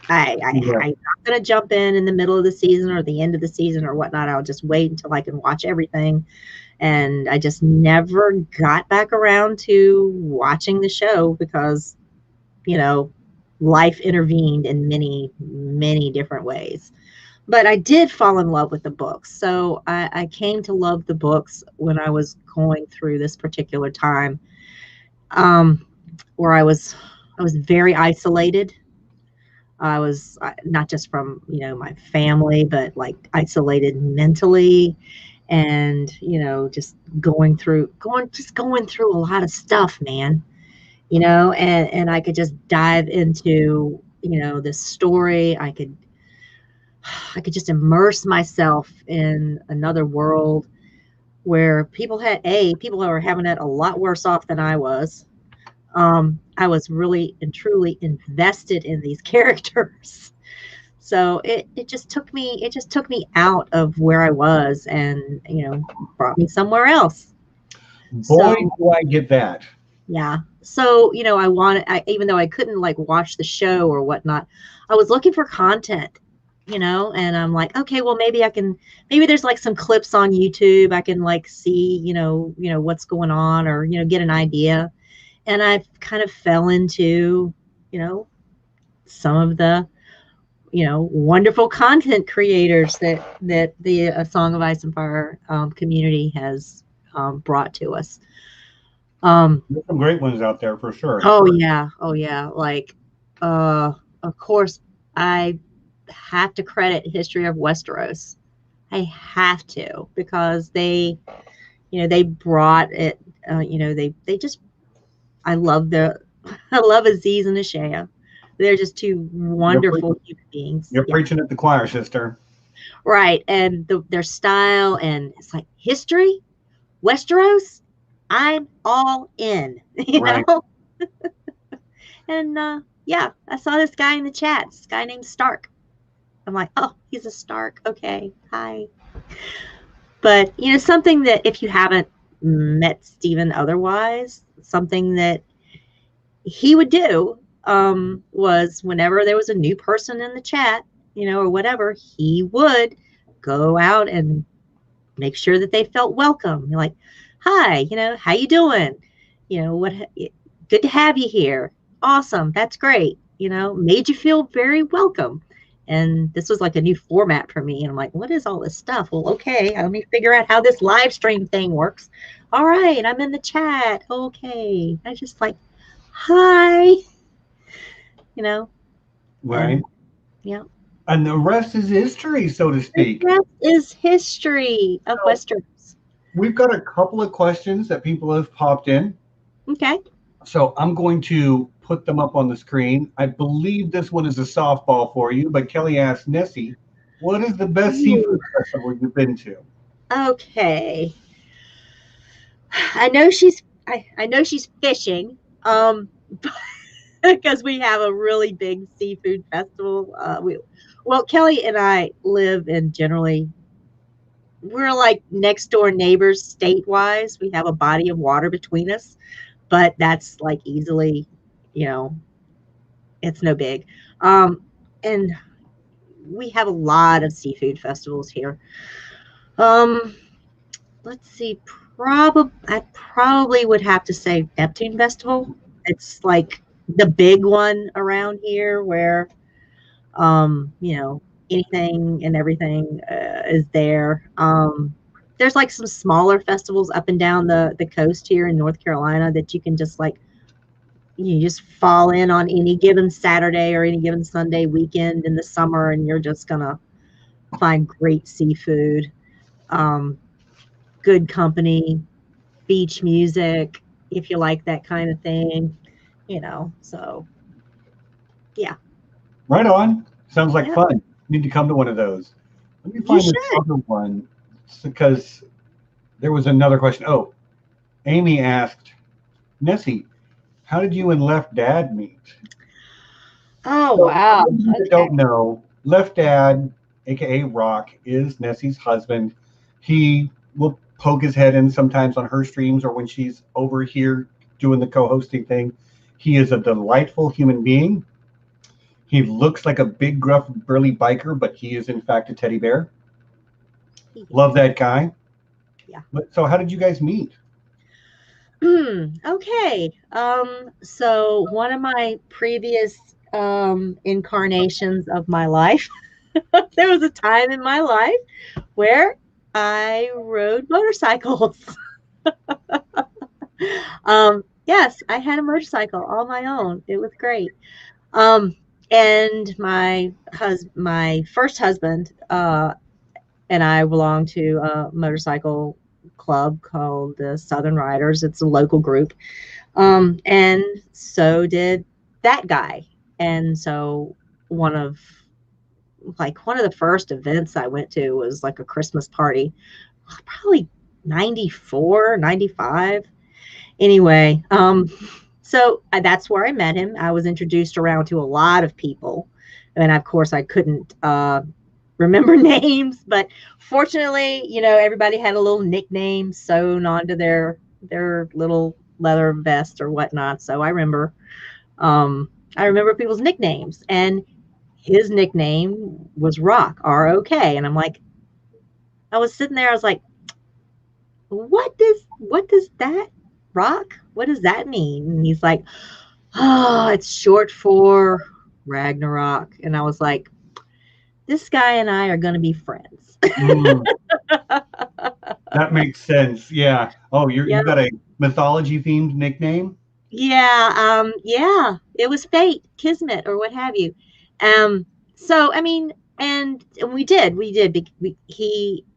yeah. I'm not going to jump in the middle of the season or the end of the season or whatnot. I'll just wait until I can watch everything. And I just never got back around to watching the show because, you know, life intervened in many, many different ways. But I did fall in love with the books. So I came to love the books when I was going through this particular time, um, where I was very isolated. I was not just from, my family, but like isolated mentally, and just going through a lot of stuff, man. And I could just dive into this story. I could just immerse myself in another world where people are having it a lot worse off than I was. I was really and truly invested in these characters. So it just took me out of where I was and brought me somewhere else. Boy, So do I get that. yeah. So even though I couldn't like watch the show or whatnot, I was looking for content. and I'm like, okay, well, maybe there's like some clips on YouTube. I can like see, what's going on, or, get an idea. And I kind of fell into, some of the, wonderful content creators that the Song of Ice and Fire community has brought to us. There's some great ones out there for sure. Oh yeah. Like, of course, I have to credit History of Westeros. I have to, because they brought it. They just. I love I love Aziz and Ashaya. They're just two wonderful human beings. You're preaching at the choir, sister. Right, and their style, and it's like history, Westeros. I'm all in, Right. know. And yeah, I saw this guy in the chat. This guy named Stark. I'm like, oh, he's a Stark. Okay, hi. But something that, if you haven't met Stephen otherwise, something that he would do was, whenever there was a new person in the chat, or whatever, he would go out and make sure that they felt welcome. You're like, hi, how you doing? What? Good to have you here. Awesome, that's great. Made you feel very welcome. And this was like a new format for me. And I'm like, what is all this stuff? Well, okay, let me figure out how this live stream thing works. All right, I'm in the chat. Okay. I just like, hi. Right. And, yeah. And the rest is history, so to speak. The rest is history of Westeros. We've got a couple of questions that people have popped in. Okay. So I'm going to put them up on the screen. I believe this one is a softball for you, but Kelly asked Nessie, what is the best seafood festival you've been to? Okay. I know she's fishing, because we have a really big seafood festival. Kelly and I live in, we're like next door neighbors state-wise. We have a body of water between us, but that's like easily, it's no big. And we have a lot of seafood festivals here. Let's see, I probably would have to say Neptune Festival. It's like the big one around here, where anything and everything is there. There's like some smaller festivals up and down the coast here in North Carolina that you can just like, you just fall in on any given Saturday or any given Sunday weekend in the summer, and you're just gonna find great seafood, good company, beach music, if you like that kind of thing, so yeah. Right on. Sounds like fun. Need to come to one of those. Let me find this other one, because there was another question. Oh, Aemy asked, Nessie, how did you and Left Dad meet? Oh, wow. For those that don't know, Left Dad, aka Rock, is Nessie's husband. He will poke his head in sometimes on her streams or when she's over here doing the co-hosting thing. He is a delightful human being. He looks like a big, gruff, burly biker, but he is in fact a teddy bear. Love that guy. Yeah. So how did you guys meet? Okay. So one of my previous incarnations of my life, there was a time in my life where I rode motorcycles. Yes, I had a motorcycle all my own. It was great. And my first husband and I belonged to a motorcycle club called the Southern Riders. It's a local group. And so did that guy. And so one of the first events I went to was like a Christmas party, probably 94, 95. Anyway, so that's where I met him. I was introduced around to a lot of people. And of course I couldn't remember names, but fortunately, everybody had a little nickname sewn onto their little leather vest or whatnot. So I remember people's nicknames, and his nickname was Rock, R-O-K. And I'm like, I was sitting there, I was like, what does that Rock? What does that mean? And he's like, oh, it's short for Ragnarok. And I was like, this guy and I are going to be friends. Mm, that makes sense. Yeah. Oh, Yeah. you've got a mythology themed nickname? Yeah, it was fate, kismet, or what have you. So I mean, and we did.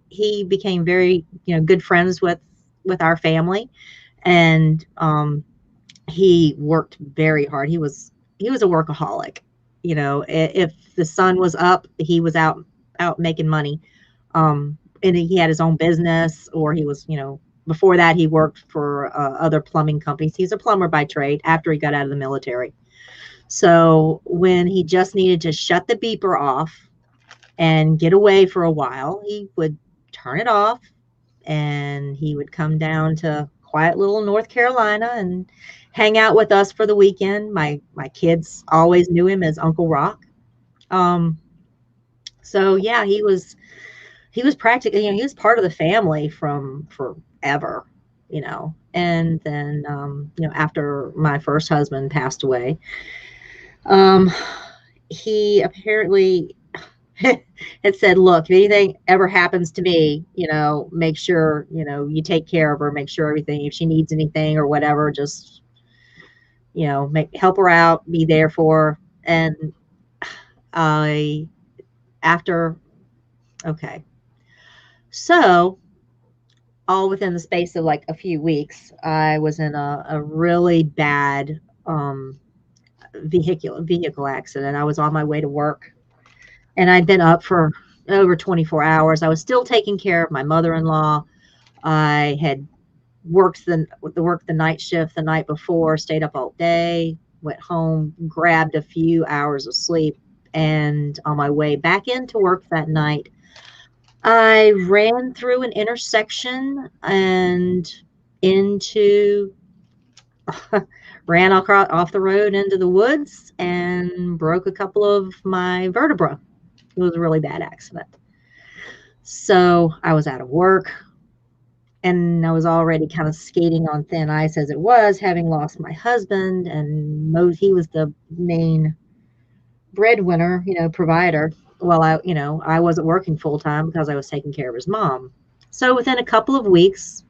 He became very, good friends with our family, and he worked very hard. He was a workaholic. If the sun was up, he was out making money. And he had his own business, or he was, before that he worked for other plumbing companies. He's a plumber by trade after he got out of the military. So when he just needed to shut the beeper off and get away for a while, he would turn it off and he would come down to quiet little North Carolina and hang out with us for the weekend. My kids always knew him as Uncle Rock. Um, so yeah, he was practically, he was part of the family from forever, And then, after my first husband passed away, um, he apparently had said, look, if anything ever happens to me, make sure, you take care of her, make sure everything, if she needs anything or whatever, just, help her out, be there for her. And I, after, okay. So all within the space of like a few weeks, I was in a really bad vehicle accident. I was on my way to work, and I'd been up for over 24 hours. I was still taking care of my mother-in-law. I had worked the night shift the night before, stayed up all day, went home, grabbed a few hours of sleep, and on my way back into work that night, I ran through an intersection and into ran across off the road into the woods and broke a couple of my vertebrae. It was a really bad accident. So I was out of work, and I was already kind of skating on thin ice as it was, having lost my husband, and he was the main breadwinner, provider. Well, I wasn't working full time because I was taking care of his mom. So within a couple of weeks,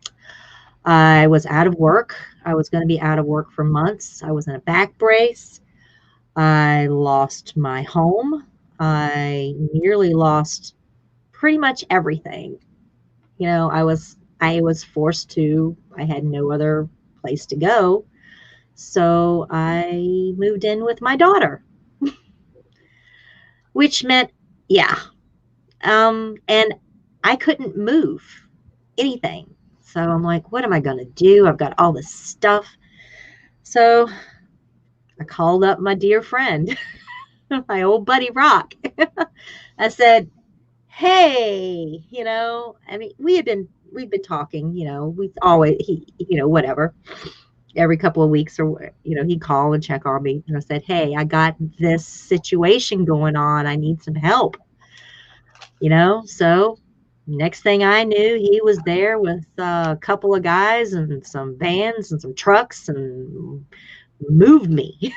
I was out of work. I was going to be out of work for months. I was in a back brace. I lost my home. I nearly lost pretty much everything. I was forced to. I had no other place to go. So I moved in with my daughter, which meant, yeah. And I couldn't move anything. So I'm like, what am I going to do? I've got all this stuff. So I called up my dear friend, my old buddy Rock. I said, hey, I mean, we've been talking, we've always, whatever, every couple of weeks, or, he'd call and check on me. And I said, hey, I got this situation going on. I need some help, so next thing I knew, he was there with a couple of guys and some vans and some trucks and moved me.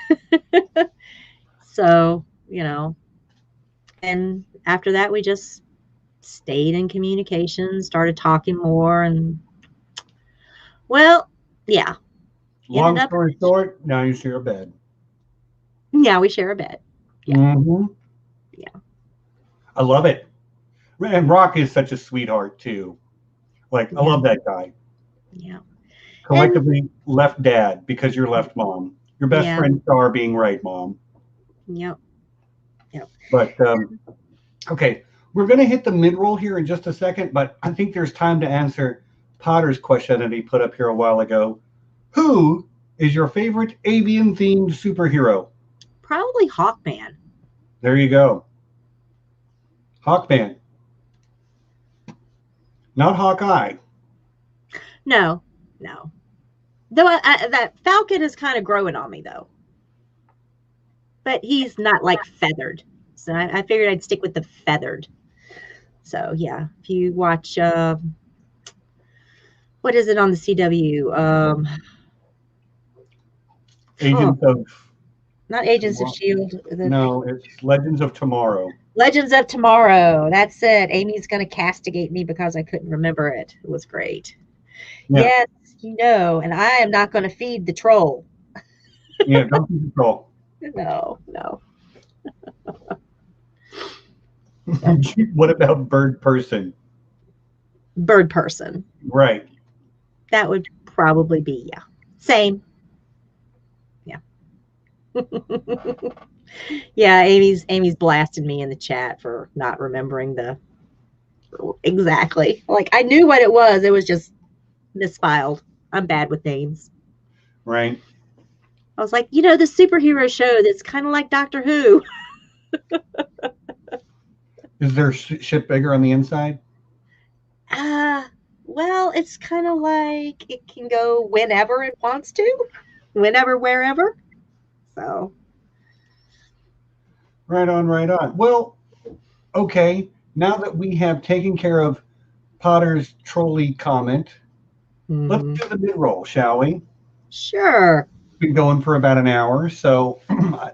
So, and after that, we just stayed in communication, started talking more, and well, yeah. Long story short, now you share a bed. Now we share a bed. Yeah. Mm-hmm. Yeah. I love it. And Rock is such a sweetheart too. Like, I love that guy. Yeah. Collectively left dad because you're left mom. Your best Yeah. friend star being right mom. Yep. But okay, we're going to hit the mid-roll here in just a second, but I think there's time to answer Potter's question that he put up here a while ago. Who is your favorite avian-themed superhero? Probably Hawkman. There you go. Hawkman. Not Hawkeye. No. Though that Falcon is kind of growing on me, though. But he's not like feathered. Yes, and I figured I'd stick with the feathered. So yeah, if you watch, what is it on the CW? Agents of Not Agents of Tomorrow. Shield. No, it's Legends of Tomorrow. Legends of Tomorrow. That's it. Amy's gonna castigate me because I couldn't remember it. It was great. Yeah. Yes, and I am not gonna feed the troll. Yeah, don't be control. No. What about Bird Person? Bird person. Right. That would probably be, yeah. Same. Yeah. Yeah, Amy's blasting me in the chat for not remembering the exactly. Like I knew what it was. It was just misfiled. I'm bad with names. Right. I was like, the superhero show that's kind of like Doctor Who. Is their ship bigger on the inside? Well, it's kind of like it can go whenever it wants to, whenever, wherever. So. Right on, right on. Well, okay. Now that we have taken care of Potter's trolley comment, let's do the mid-roll, shall we? Sure. Been going for about an hour, so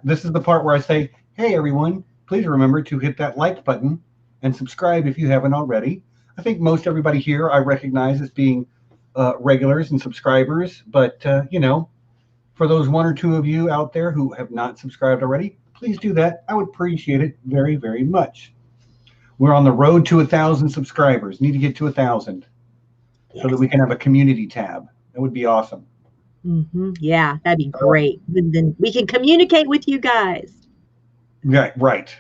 this is the part where I say, hey, everyone, please remember to hit that like button and subscribe if you haven't already. I think most everybody here I recognize as being regulars and subscribers, but, for those one or two of you out there who have not subscribed already, please do that. I would appreciate it very, very much. We're on the road to 1,000 subscribers. Need to get to 1,000 so that we can have a community tab. That would be awesome. Yeah, that'd be great. Then we can communicate with you guys. Right.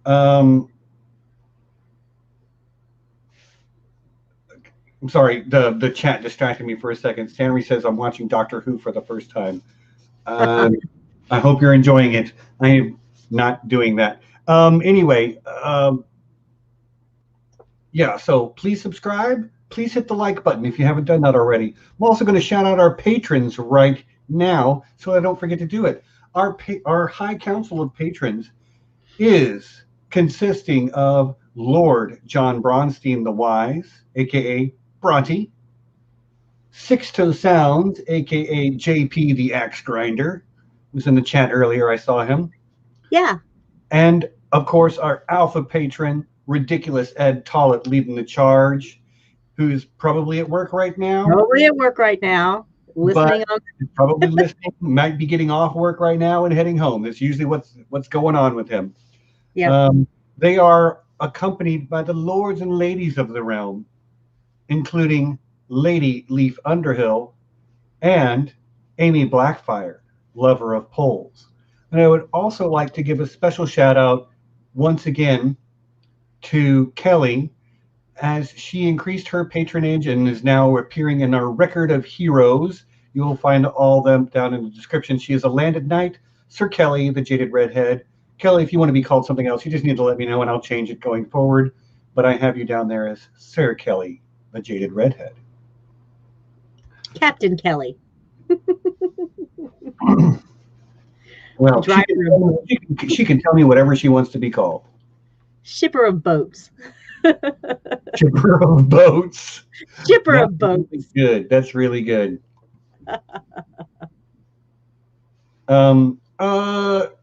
I'm sorry, the chat distracted me for a second. Stanley says I'm watching Doctor Who for the first time. I hope you're enjoying it. I am not doing that. Anyway, yeah, so please subscribe. Please hit the like button if you haven't done that already. I'm also going to shout out our patrons right now so I don't forget to do it. Our High Council of Patrons is consisting of Lord John Bronsteen the Wise, a.k.a. Bronte, Sixto Sounds, a.k.a. JP the Axe Grinder, who's in the chat earlier. I saw him. Yeah. And, of course, our alpha patron, Ridiculous Ed Tollett, leading the charge, who's probably at work right now. Probably at work right now. Listening on. Probably listening, might be getting off work right now and heading home. That's usually what's going on with him. Yeah. They are accompanied by the lords and ladies of the realm, including Lady Leaf Underhill and Aemy Blackfyre, lover of poles. And I would also like to give a special shout out once again to Kelly, as she increased her patronage and is now appearing in our record of heroes. You will find all of them down in the description. She is a landed knight, Sir Kelly, the Jaded Redhead. Kelly, if you want to be called something else, you just need to let me know and I'll change it going forward. But I have you down there as Sir Kelly, the Jaded Redhead. Captain Kelly. Well, she can tell me whatever she wants to be called. Shipper of boats. Shipper of boats. Shipper of boats. Really good. That's really good.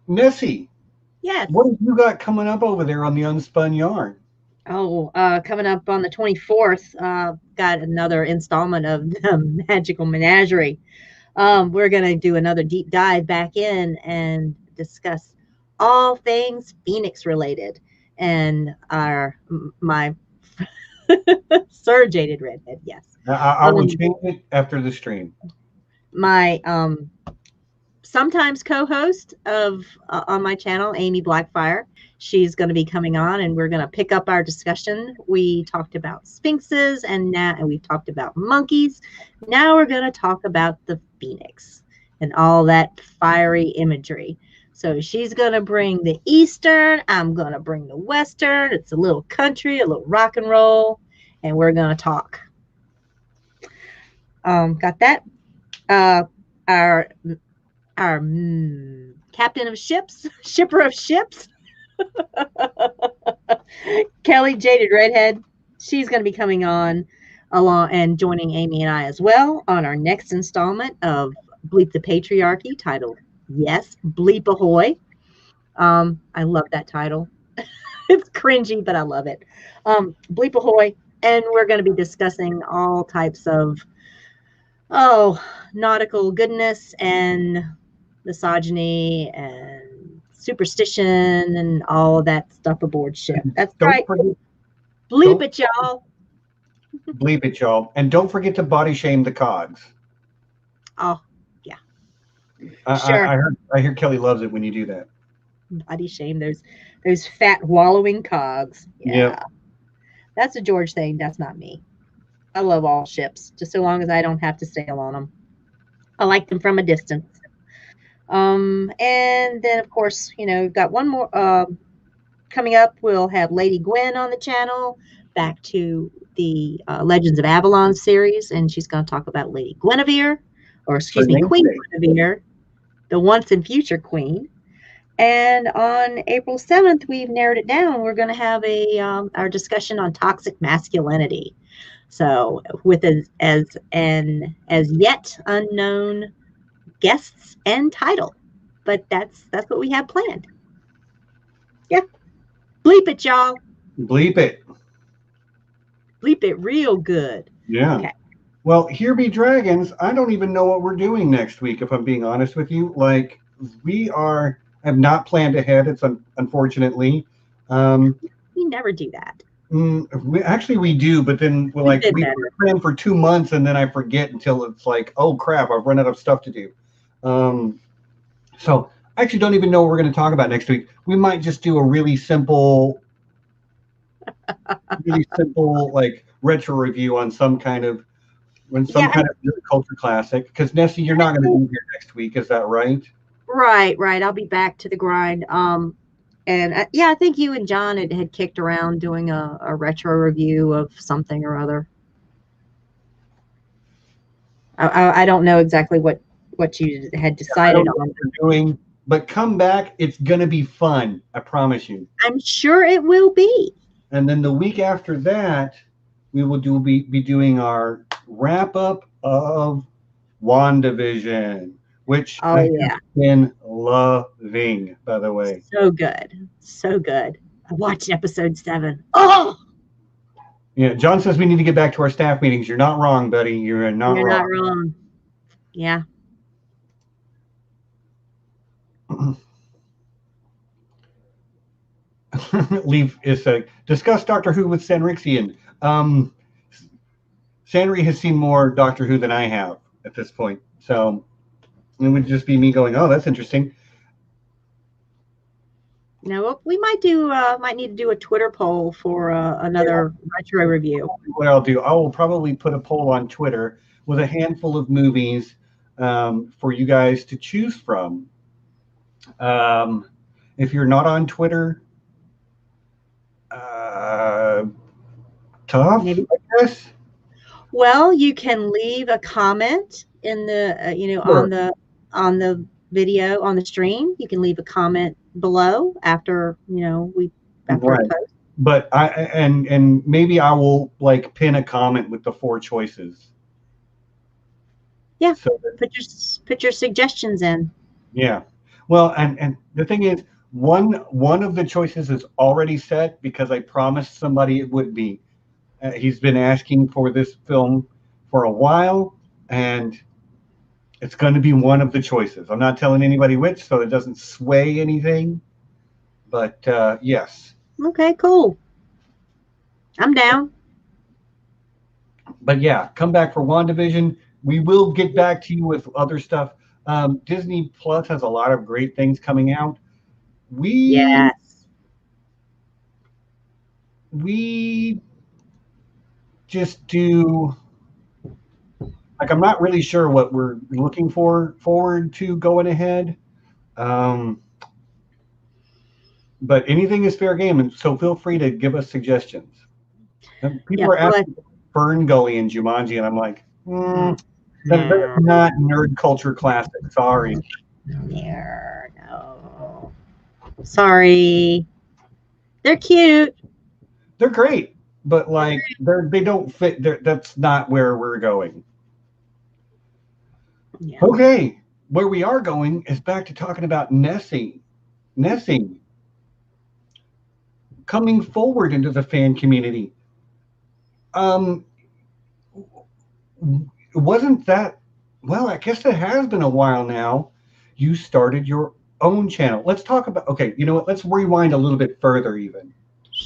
Nessie. Yes. What have you got coming up over there on the Unspun Yarn? Oh, coming up on the 24th, got another installment of the Magical Menagerie. We're going to do another deep dive back in and discuss all things Phoenix related. And my Sir Jaded Redhead, yes. I will change it after the stream. My sometimes co-host of on my channel, Aemy Blackfyre. She's going to be coming on, and we're going to pick up our discussion. We talked about sphinxes, and we've talked about monkeys. Now we're going to talk about the phoenix and all that fiery imagery. So she's going to bring the Eastern. I'm going to bring the Western. It's a little country, a little rock and roll, and we're going to talk. Got that? Our captain of ships, shipper of ships, Kelly, Jaded Redhead, she's going to be coming on along and joining Aemy and I as well on our next installment of Bleep the Patriarchy, titled Yes, Bleep Ahoy. I love that title. It's cringy, but I love it. Bleep Ahoy. And we're going to be discussing all types of, nautical goodness and misogyny and superstition and all of that stuff aboard ship. That's right. Bleep it, y'all. Bleep it, y'all. And don't forget to body shame the cogs. Oh, yeah. Sure. I hear Kelly loves it when you do that. Body shame those fat wallowing cogs. Yeah. Yep. That's a George thing. That's not me. I love all ships, just so long as I don't have to sail on them. I like them from a distance. And then of course, we've got one more coming up. We'll have Lady Gwen on the channel, back to the Legends of Avalon series, and she's going to talk about Lady Guinevere, or excuse me, Queen Guinevere, the once and future queen. And on April 7th, we've narrowed it down. We're going to have our discussion on toxic masculinity. So with as yet unknown guests and title, but that's what we have planned. Yeah, bleep it, y'all. Bleep it. Bleep it real good. Yeah. Okay. Well, here be dragons. I don't even know what we're doing next week, if I'm being honest with you. Like, we have not planned ahead. It's unfortunately. We never do that. We do, but then we plan for 2 months and then I forget until it's like, oh crap, I've run out of stuff to do. So I actually don't even know what we're going to talk about next week. We might just do a really simple like retro review on some kind of kind of culture classic. Because Nessie, you're not going to be here next week, is that right? Right. I'll be back to the grind. And I think you and John had kicked around doing a retro review of something or other. I don't know exactly what you had decided on. What you're doing, but come back. It's going to be fun. I promise you. I'm sure it will be. And then the week after that, we will be doing our wrap up of WandaVision, which I have been loving, by the way. So good. I watched episode 7. Oh! Yeah, John says we need to get back to our staff meetings. You're not wrong, buddy. You're not wrong. Yeah. Leaf is discuss Doctor Who with Sanrixian. Sanri has seen more Doctor Who than I have at this point, so it would just be me going, "Oh, that's interesting." No, we might need to do a Twitter poll for another retro review. What I'll do, I will probably put a poll on Twitter with a handful of movies for you guys to choose from. If you're not on Twitter, tough, maybe. I guess. Well, you can leave a comment in the sure. on the video on the stream. You can leave a comment below after we right. post. But and maybe I will pin a comment with the 4 choices. Yeah. So put your suggestions in. Yeah. Well, and the thing is, one of the choices is already set because I promised somebody it would be. He's been asking for this film for a while, and it's going to be one of the choices. I'm not telling anybody which, so it doesn't sway anything. But yes. Okay, cool. I'm down. But yeah, come back for WandaVision. We will get back to you with other stuff. Disney Plus has a lot of great things coming out. We just do I'm not really sure what we're looking forward to going ahead. But anything is fair game, and so feel free to give us suggestions. People are asking Fern Gully and Jumanji, and I'm like, that's not nerd culture classic. Sorry. No. Sorry. They're cute. They're great, but like they don't fit. That's not where we're going. Yeah. Okay, where we are going is back to talking about Nessie. Nessie coming forward into the fan community. Um, wasn't that, well, I guess it has been a while now. You started your own channel. Let's talk about, okay, you know what? Let's rewind a little bit further even.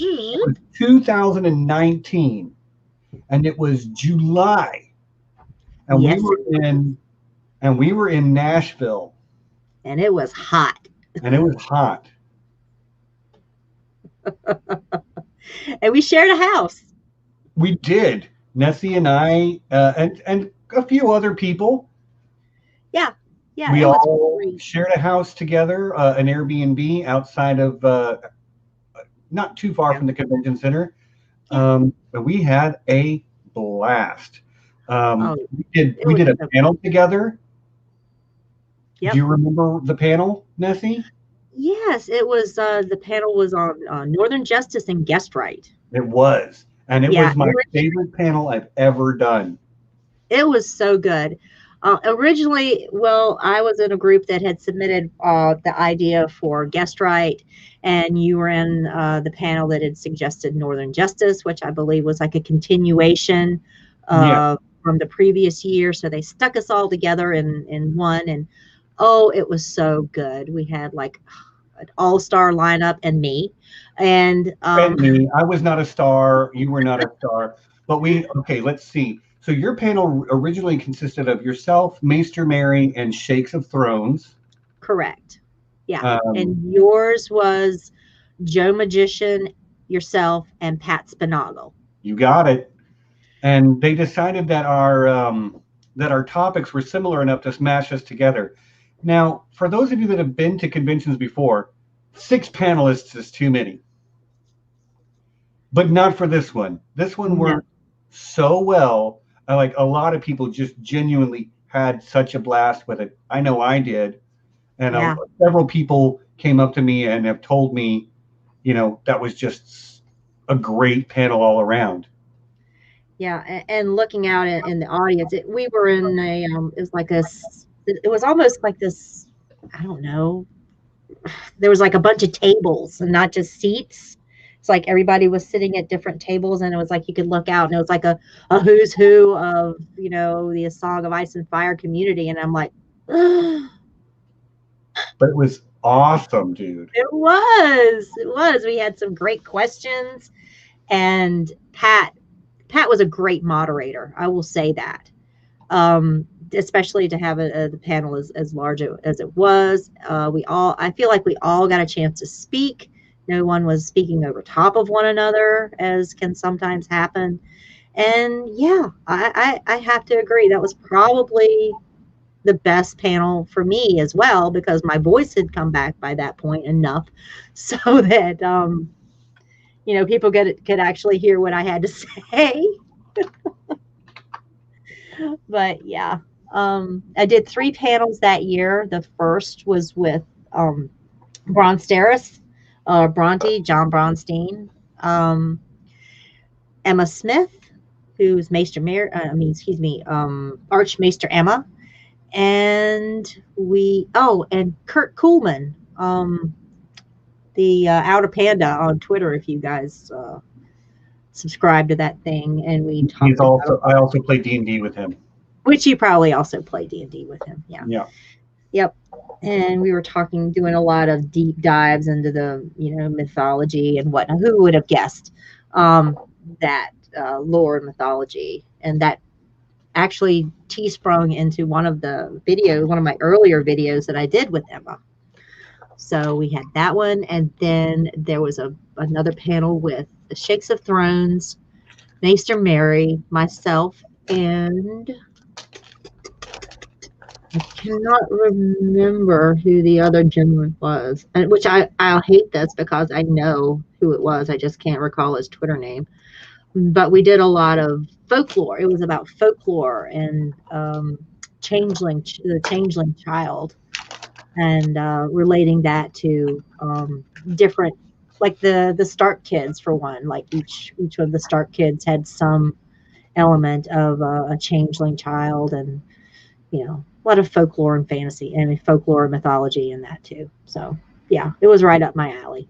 It was 2019 and it was July and Yes. we were in Nashville And it was hot. and it was hot. And we shared a house. We did. Nessie and I and a few other people. Yeah. Yeah. We it was all great. shared a house together, an Airbnb outside of not too far from the convention center. But we had a blast. Oh, We did a so panel together. Yep. Do you remember the panel, Nessie? Yes, it was. The panel was on Northern Justice and Guest Right. It was. And it Yeah, was my favorite panel I've ever done. It was so good. Originally, well, I was in a group that had submitted the idea for Guest Right, and you were in the panel that had suggested Northern Justice, which I believe was like a continuation from the previous year. So they stuck us all together in one, and oh, it was so good. We had like an all-star lineup and me. And me. I was not a star. You were not a star. But okay, let's see. So your panel originally consisted of yourself, Maester Mary, and Shakes of Thrones. Correct. Yeah. And yours was Joe Magician, yourself, and Pat Spinagle. You got it. And they decided that our topics were similar enough to smash us together. Now, for those of you that have been to conventions before, 6 panelists is too many. But not for this one. This one worked so well. Like a lot of people just genuinely had such a blast with it. I know I did. And several people came up to me and have told me, that was just a great panel all around. Yeah, and looking out in the audience, we were in it was almost like this, I don't know. There was like a bunch of tables and not just seats. It's like everybody was sitting at different tables, and it was like you could look out, and it was like a who's who of the Song of Ice and Fire community, and I'm like, but it was awesome, dude. It was. We had some great questions, and Pat was a great moderator. I will say that, especially to have the panel as large as it was. I feel like we all got a chance to speak. No one was speaking over top of one another, as can sometimes happen. And yeah, I have to agree. That was probably the best panel for me as well, because my voice had come back by that point enough so that, people could actually hear what I had to say. But yeah, I did 3 panels that year. The first was with Bronsteris, Bronte, John Bronsteen, Emma Smith, who's Maester Mary, Archmaester Emma, and and Kurt Kuhlman, the Outer Panda on Twitter, if you guys subscribe to that thing, and we talked. I also play D&D with him. Which you probably also play D&D with him, yeah. Yeah. Yep. And we were doing a lot of deep dives into the, mythology and whatnot. Who would have guessed that lore and mythology? And that actually sprung into one of my earlier videos that I did with Emma. So we had that one, and then there was another panel with the Shakes of Thrones, Maester Mary, myself, and I cannot remember who the other gentleman was, which I'll hate this because I know who it was. I just can't recall his Twitter name. But we did a lot of folklore. It was about folklore and the changeling child, and relating that to different like the Stark kids for one. Like each of the Stark kids had some element of a changeling child, and a lot of folklore and fantasy and folklore and mythology in that too. So yeah, it was right up my alley.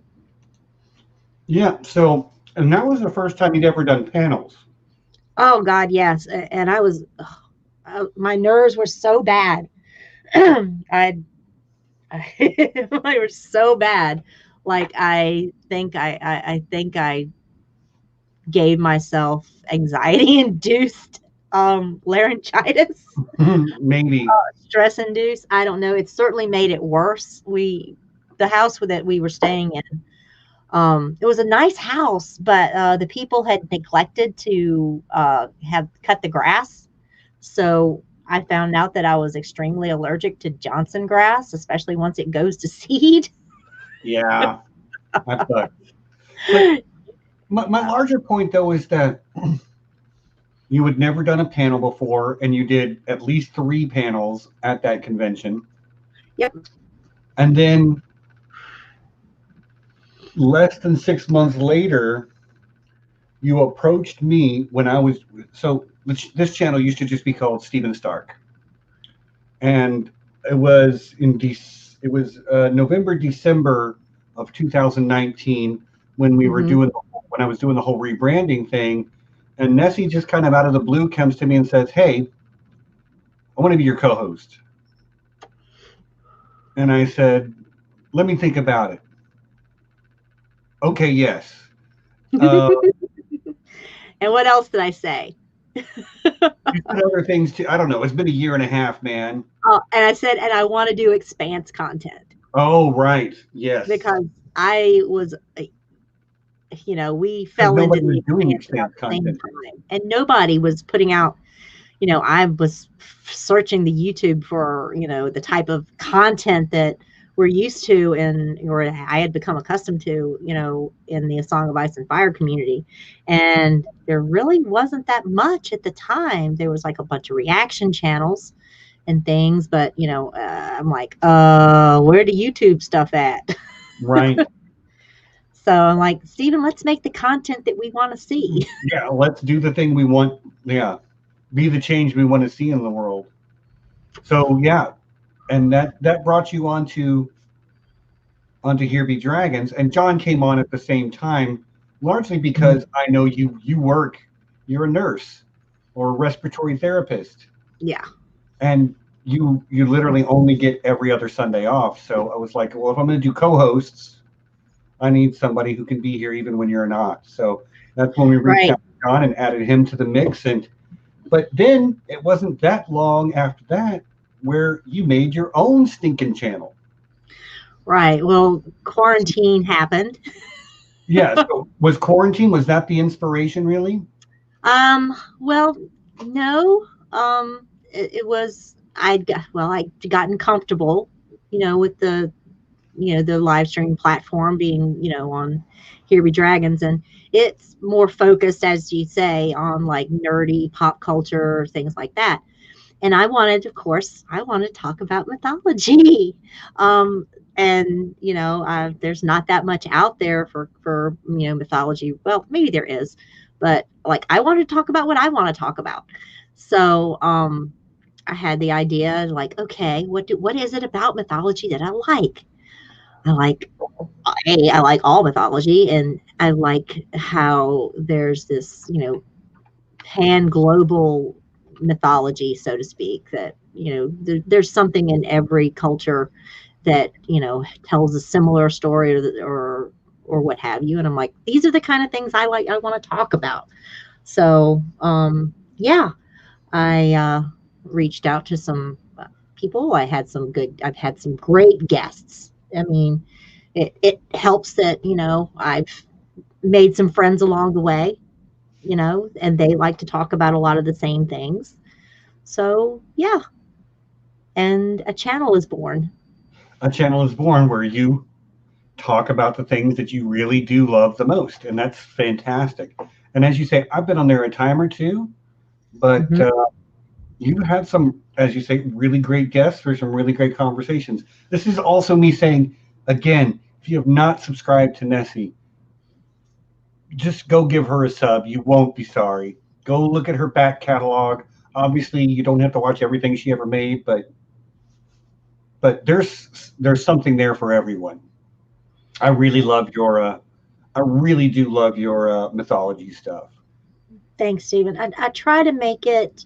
Yeah. So, and that was the first time you'd ever done panels. Oh God, yes. And I was, my nerves were so bad. I they were so bad. Like I think I gave myself anxiety induced laryngitis, Maybe. stress induced. I don't know. It certainly made it worse. The house that we were staying in, it was a nice house, but the people had neglected to have cut the grass. So I found out that I was extremely allergic to Johnson grass, especially once it goes to seed. Yeah. That sucks. But my larger point, though, is that you had never done a panel before, and you did at least 3 panels at that convention. Yep. And then less than 6 months later, you approached me when I was this channel used to just be called Stephen Stark, and it was November, December of 2019 when we were Mm-hmm. when I was doing the whole rebranding thing, and Nessie just kind of out of the blue comes to me and says, "Hey, I want to be your co-host." And I said, "Let me think about it." Okay, yes. Uh, And what else did I say? you said other things too. I don't know. It's been a year and a half, man. Oh, and I said, and I want to do expanse content Oh, right. Yes. because I was, we Because fell into nobody the was doing expanse about expanse the same content. time, and nobody was putting out. I was searching the YouTube for, the type of content that we're used to and or I had become accustomed to, in the A Song of Ice and Fire community. And there really wasn't that much at the time. There was like a bunch of reaction channels and things, but I'm like, where the YouTube stuff at? Right. So I'm like, Stephen, let's make the content that we want to see. Yeah, let's do the thing we want. Yeah. Be the change we want to see in the world. So yeah, and that brought you onto Here Be Dragons, and John came on at the same time, largely because I know you're a nurse or a respiratory therapist, Yeah. and you literally only get every other Sunday off. So I was like, well, if I'm going to do co-hosts, I need somebody who can be here even when you're not. So that's when we reached Right. out to John and added him to the mix. But then it wasn't that long after that where you made your own stinking channel. Right. Well, quarantine happened. Yeah. So was that the inspiration really? Well, no. It was I'd gotten comfortable, with the live stream platform being, on Here Be Dragons, and it's more focused, as you say, on like nerdy pop culture, things like that. And of course, I want to talk about mythology. And there's not that much out there for mythology. Well, maybe there is, but like I want to talk about what I want to talk about. So I had the idea like, okay, what is it about mythology that I like? I like I like all mythology, and I like how there's this pan global mythology, so to speak, that there's something in every culture that tells a similar story or what have you. And I'm like, these are the kind of things I want to talk about. So yeah, I reached out to some people. I've had some great guests. I mean, it helps that I've made some friends along the way, and they like to talk about a lot of the same things. So yeah, and a channel is born. A channel is born where you talk about the things that you really do love the most, and that's fantastic. And as you say, I've been on there a time or two, but Mhm. you had some, as you say, really great guests for some really great conversations. This is also me saying, again, if you have not subscribed to Nessie, just go give her a sub. You won't be sorry. Go look at her back catalog. Obviously, you don't have to watch everything she ever made, but there's something there for everyone. I really love your I really do love your mythology stuff. Thanks, Stephen. I try to make it,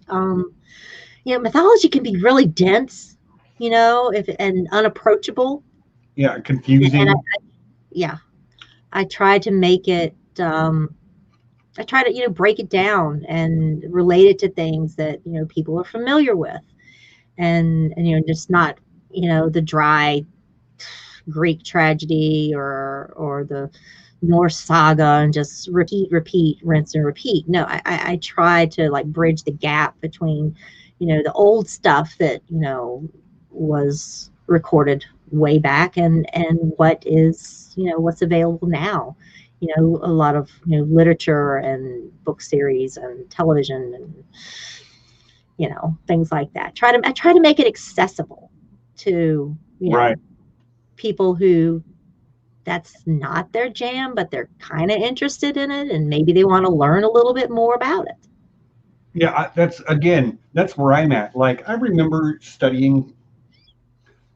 mythology can be really dense, and unapproachable. Yeah, And confusing. yeah, I try to make it, I try to, break it down and relate it to things that, people are familiar with. And just not, the dry Greek tragedy or the Norse saga and just repeat, rinse and repeat. No, I try to like bridge the gap between, the old stuff that, was recorded way back and what is, what's available now. A lot of, literature and book series and television and, things like that. I try to make it accessible to, Right. people who that's not their jam, but they're kind of interested in it and maybe they want to learn a little bit more about it. Yeah, that's where I'm at. Like I remember studying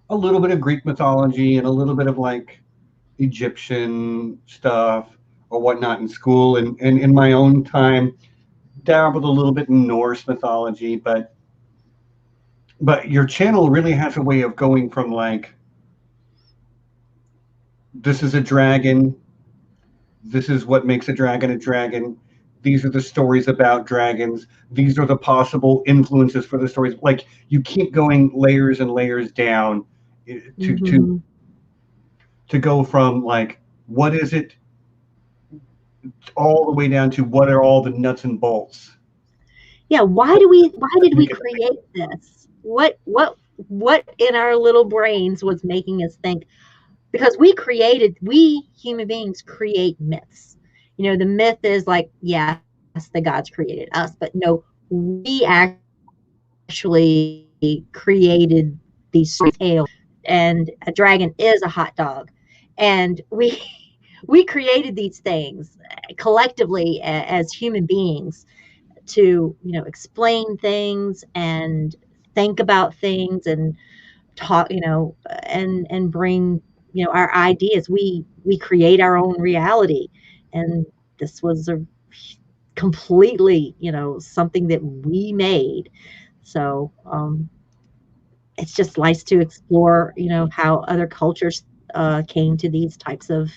a little bit of Greek mythology and a little bit of like Egyptian stuff or whatnot in school, and in my own time dabbled a little bit in Norse mythology, but your channel really has a way of going from like this is a dragon, this is what makes a dragon a dragon, these are the stories about dragons, these are the possible influences for the stories. Like you keep going layers and layers down to to Mm-hmm. to go from like what is it all the way down to what are all the nuts and bolts. Yeah, why did we create this? What in our little brains was making us think, because we human beings create myths. The myth is like, yes, the gods created us, but no, we actually created these tales, and a dragon is a hot dog, and we we created these things collectively as human beings to explain things and think about things and talk, and bring our ideas. We create our own reality, and this was a completely something that we made. So it's just nice to explore how other cultures came to these types of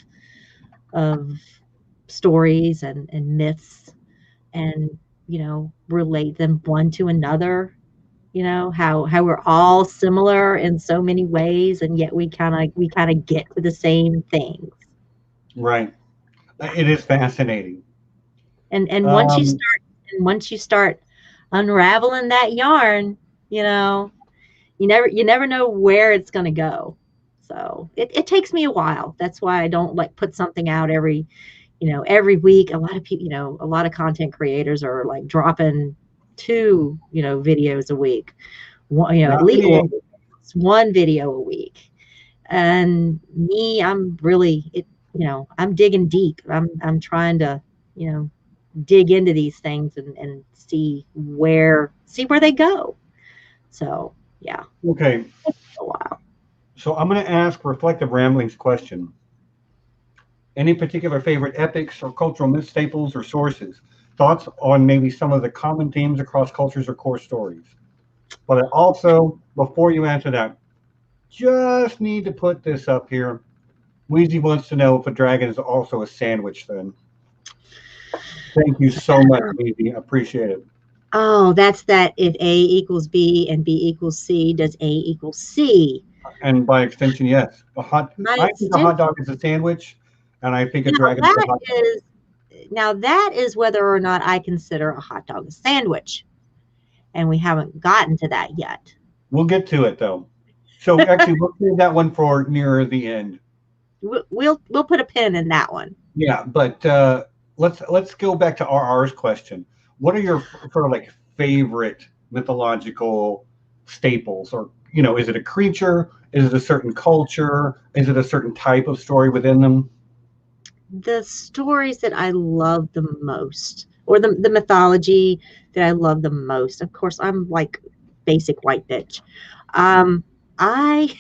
stories and myths, and relate them one to another. How we're all similar in so many ways, and yet we kind of get to the same things. Right. Yeah. It is fascinating. And Um, once you start unraveling that yarn, you know you never know where it's going to go. So it takes me a while. That's why I don't like put something out every week. A lot of people, a lot of content creators are like dropping two videos a week, one, at Not least, well, me. one video a week. And me, I'm really I'm digging deep. I'm trying to you know dig into these things and see where they go. So yeah, Okay, a while. so I'm going to ask Reflective Ramblings question. Any particular favorite epics or cultural myth staples or sources? Thoughts on maybe some of the common themes across cultures or core stories? But I also, before you answer that, just need to put this up here. Wheezy wants to know if a dragon is also a sandwich then. Thank you so much, Wheezy. I appreciate it. Oh, that's that. If A equals B and B equals C, does A equal C? And by extension, yes. My I think a hot extension. dog is a sandwich, and I think a Now dragon is a that hot dog. is now that is whether or not I consider a hot dog a sandwich, and we haven't gotten to that yet. We'll get to it though. So actually, we'll save that one for nearer the end. We'll put a pin in that one. Yeah, but let's go back to RR's question. What are your sort of like favorite mythological staples, or is it a creature? Is it a certain culture? Is it a certain type of story within them? the stories that I love the most, or the mythology that I love the most. Of course, I'm like basic white bitch. Um, I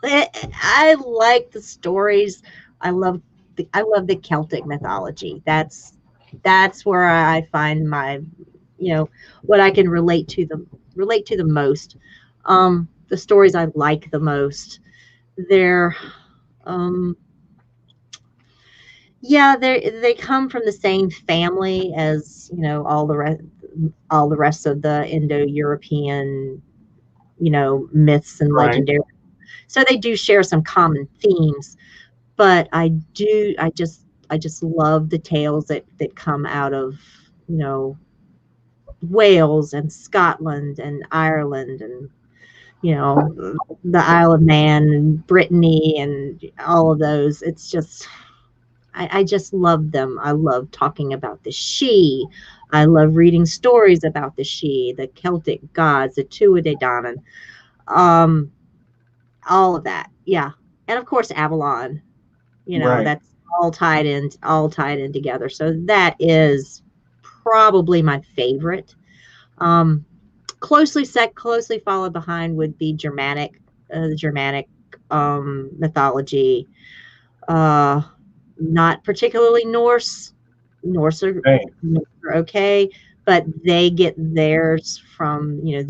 I like the stories. I love I love the Celtic mythology. That's where I find my, what I can relate to the most. The stories I like the most. They're um Yeah, they come from the same family as, all the rest of the Indo-European, myths and Right. legendary. So they do share some common themes, but I just love the tales that come out of, you know, Wales and Scotland and Ireland and, the Isle of Man and Brittany and all of those. It's just I just love them. I love talking about the She. I love reading stories about the She, the Celtic gods, the Tuatha um, all of that. Yeah, and of course Avalon. Right. That's all tied in together. So that is probably my favorite. Um, closely followed behind would be the Germanic mythology. Uh, Not particularly Norse. Norse are, Right. Norse are okay, but they get theirs from, the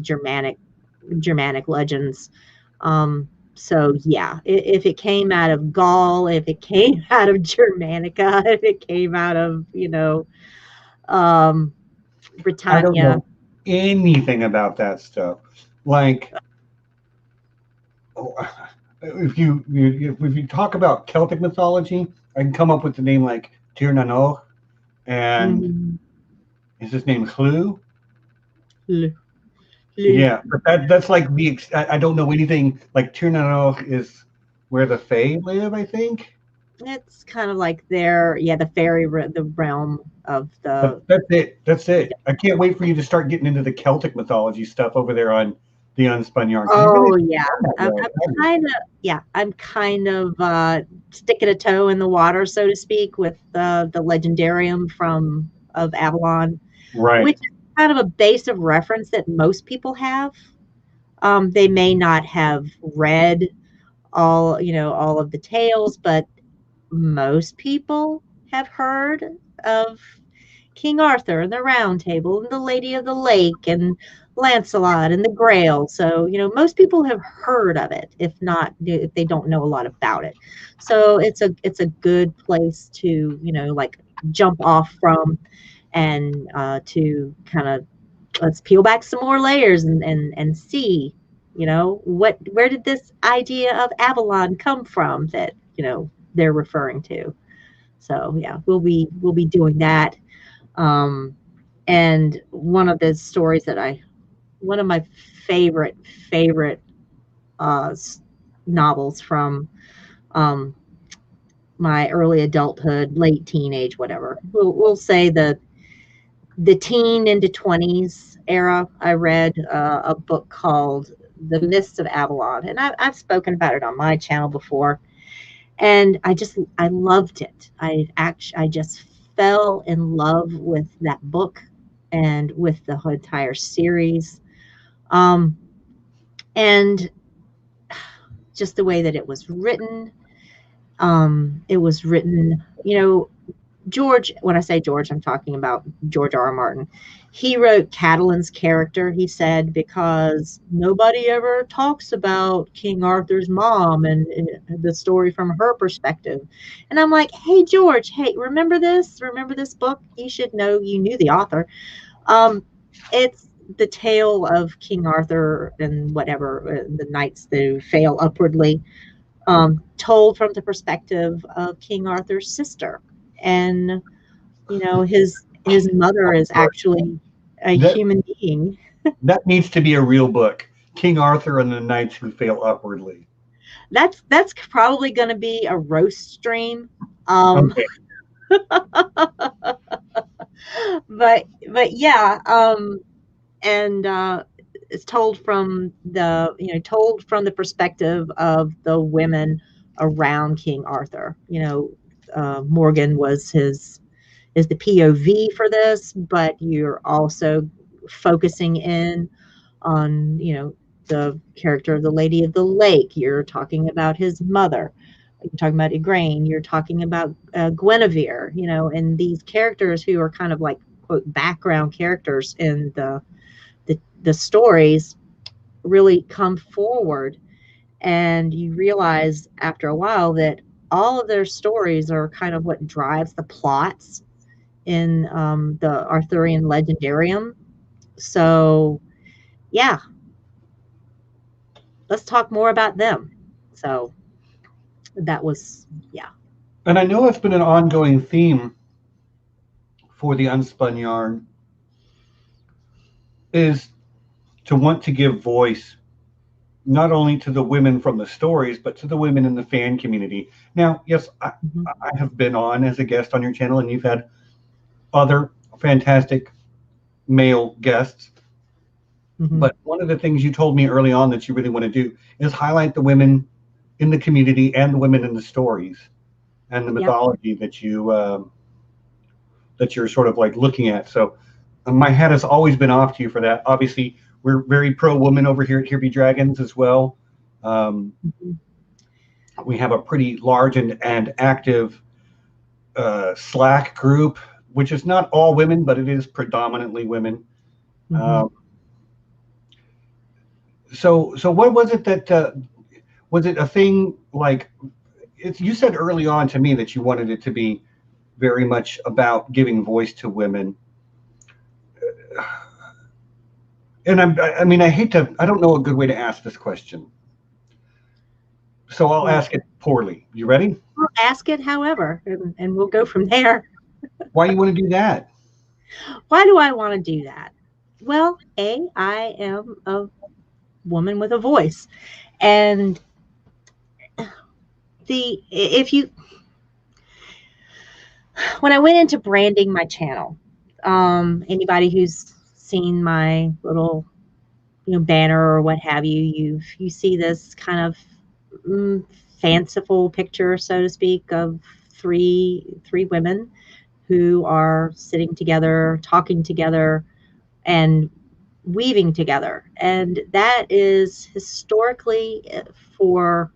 Germanic legends. So yeah, if it came out of Gaul, if it came out of Germanica, if it came out of, um, I don't Britannia. know anything about that stuff. Like, if you talk about Celtic mythology, I can come up with the name like Tir na Nog, and Mhm. is his name Hlu? L- l- Yeah, but that's like I don't know anything like Tir na Nog is where the Fae live, I think. It's kind of like the the realm of But the. that's it. That's it. I can't wait for you to start getting into the Celtic mythology stuff over there on the Unspun Yarn because you've been Oh yeah, on that I'm, road, I'm haven't you? kind of yeah, I'm kind of sticking a toe in the water, so to speak, with the legendarium from of Avalon, Right. which is kind of a base of reference that most people have. They may not have read all of the tales, but most people have heard of King Arthur and the Round Table and the Lady of the Lake and Lancelot and the Grail. So, most people have heard of it, if they don't know a lot about it. So it's a good place to, like jump off from and to kind of let's peel back some more layers and see, where did this idea of Avalon come from that, they're referring to. So yeah, we'll be doing that. Um, and one of my favorite favorite uh, novels from um, my early adulthood, late teenage, whatever. We'll say the teen into 20s era. I read a book called The Mists of Avalon, and I've spoken about it on my channel before. And I loved it. I just fell in love with that book and with the whole entire series. Um, and just the way that it was written. It was written, George, when I say George, I'm talking about George R. R. Martin. He wrote Catelyn's character, he said, because nobody ever talks about King Arthur's mom and the story from her perspective. And I'm like, hey, George, hey, remember this? Remember this book? You should know, you knew the author. Um, it's the tale of King Arthur and whatever, the knights who fail upwardly, told from the perspective of King Arthur's sister. And his mother is actually a That human being. that needs to be a real book. King Arthur and the Knights Who Fail Upwardly. That's probably going to be a roast stream. Um, Okay. but yeah, and it's told from the perspective of the women around King Arthur. Morgan is the POV for this, but you're also focusing in on, the character of the Lady of the Lake. You're talking about his mother. You're talking about Igraine. You're talking about Guinevere, and these characters who are kind of like, quote, background characters in the stories really come forward. And you realize after a while that all of their stories are kind of what drives the plots in the Arthurian Legendarium. So, yeah, let's talk more about them. So that was, yeah. And I know it's been an ongoing theme for the Unspun yarn is to want to give voice not only to the women from the stories, but to the women in the fan community. Now, yes, I have been on as a guest on your channel, and you've had other fantastic male guests. But one of the things you told me early on that you really want to do is highlight the women in the community and the women in the stories and the mythology that you're sort of like looking at. So my hat has always been off to you for that. Obviously, we're very pro woman over here at Here Be Dragons as well. We have a pretty large and active Slack group, which is not all women, but it is predominantly women. So what was it that was it a thing like you said early on to me that you wanted it to be very much about giving voice to women, and I mean I don't know a good way to ask this question, so I'll ask it poorly. You ready? I'll ask it however, and we'll go from there. Why do you want to do that? Why do I want to do that? Well, I am a woman with a voice, and when I went into branding my channel, anybody who's seen my little banner or what have you, you see this kind of fanciful picture, so to speak, of three women who are sitting together, talking together, and weaving together. And that is historically, for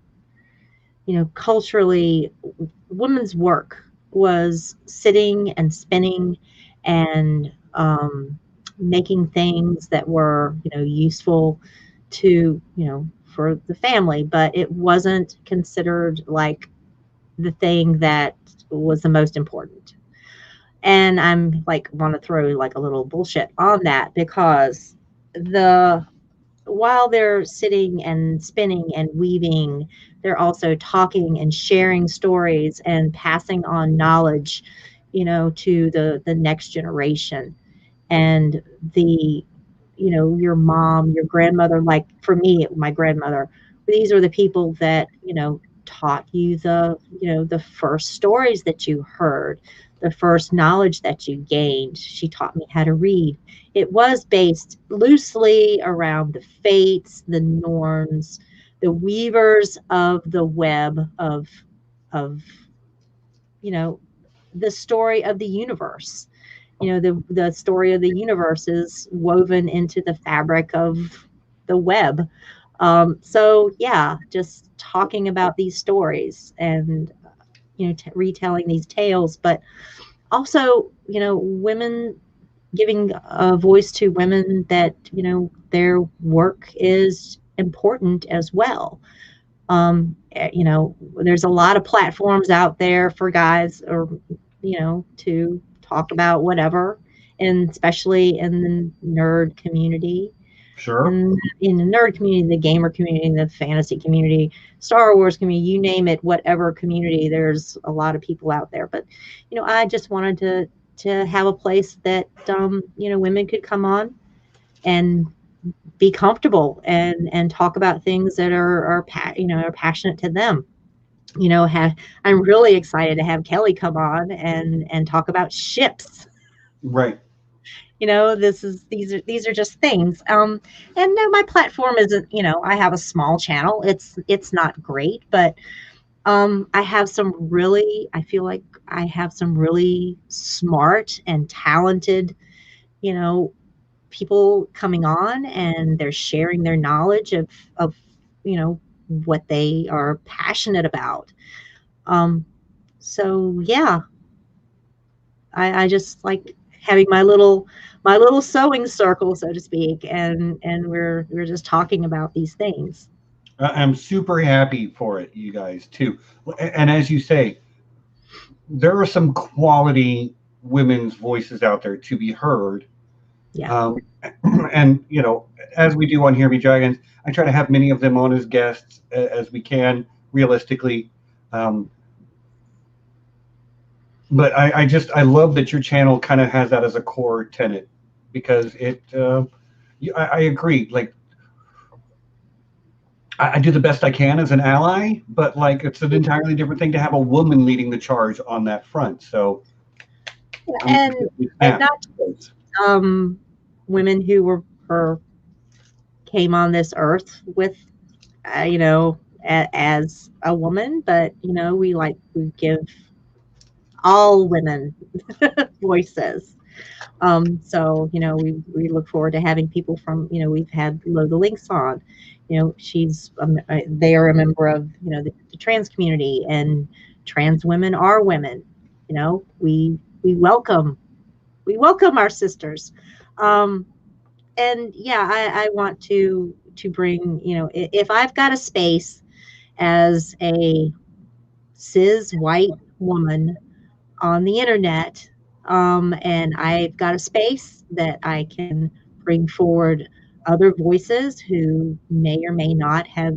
culturally, women's work was sitting and spinning and making things that were useful to for the family, but it wasn't considered like the thing that was the most important. And I'm like want to throw like a little bullshit on that, because while they're sitting and spinning and weaving, they're also talking and sharing stories and passing on knowledge, to the next generation. And your mom, your grandmother, like for me, my grandmother, these are the people that, taught you the first stories that you heard, the first knowledge that you gained. She taught me how to read. It was based loosely around the fates, the Norns, the weavers of the web of the story of the universe. The story of the universe is woven into the fabric of the web. So yeah, just talking about these stories and retelling these tales, but also women, giving a voice to women that their work is important as well. There's a lot of platforms out there for guys, or to talk about whatever, and especially in the nerd community. Sure. In the nerd community, the gamer community, the fantasy community, Star Wars community, you name it, whatever community, there's a lot of people out there. But I just wanted to have a place that women could come on and be comfortable and talk about things that are passionate to them. I'm really excited to have Kelly come on and talk about ships. Right. These are just things. And no, my platform isn't, I have a small channel. It's not great, but I feel like I have some really smart and talented, you know, people coming on, and they're sharing their knowledge of, you know, what they are passionate about. Um, so yeah, I just like having my little sewing circle, so to speak, and we're just talking about these things. I'm super happy for it, you guys, too. And as you say, there are some quality women's voices out there to be heard. Yeah. Um, and, as we do on Here Be Dragons, I try to have many of them on as guests as we can, realistically. Um, but I love that your channel kind of has that as a core tenet, because I agree. Like, I do the best I can as an ally, but like it's an entirely different thing to have a woman leading the charge on that front. So and yeah. not just, women who were came on this earth with, as a woman, but we give all women voices. So we look forward to having people from, we've had Lola Links on. They are a member of the trans community, and trans women are women. We welcome our sisters. Um, and yeah, I want to bring, if I've got a space as a cis white woman on the internet, and I've got a space that I can bring forward other voices who may or may not have,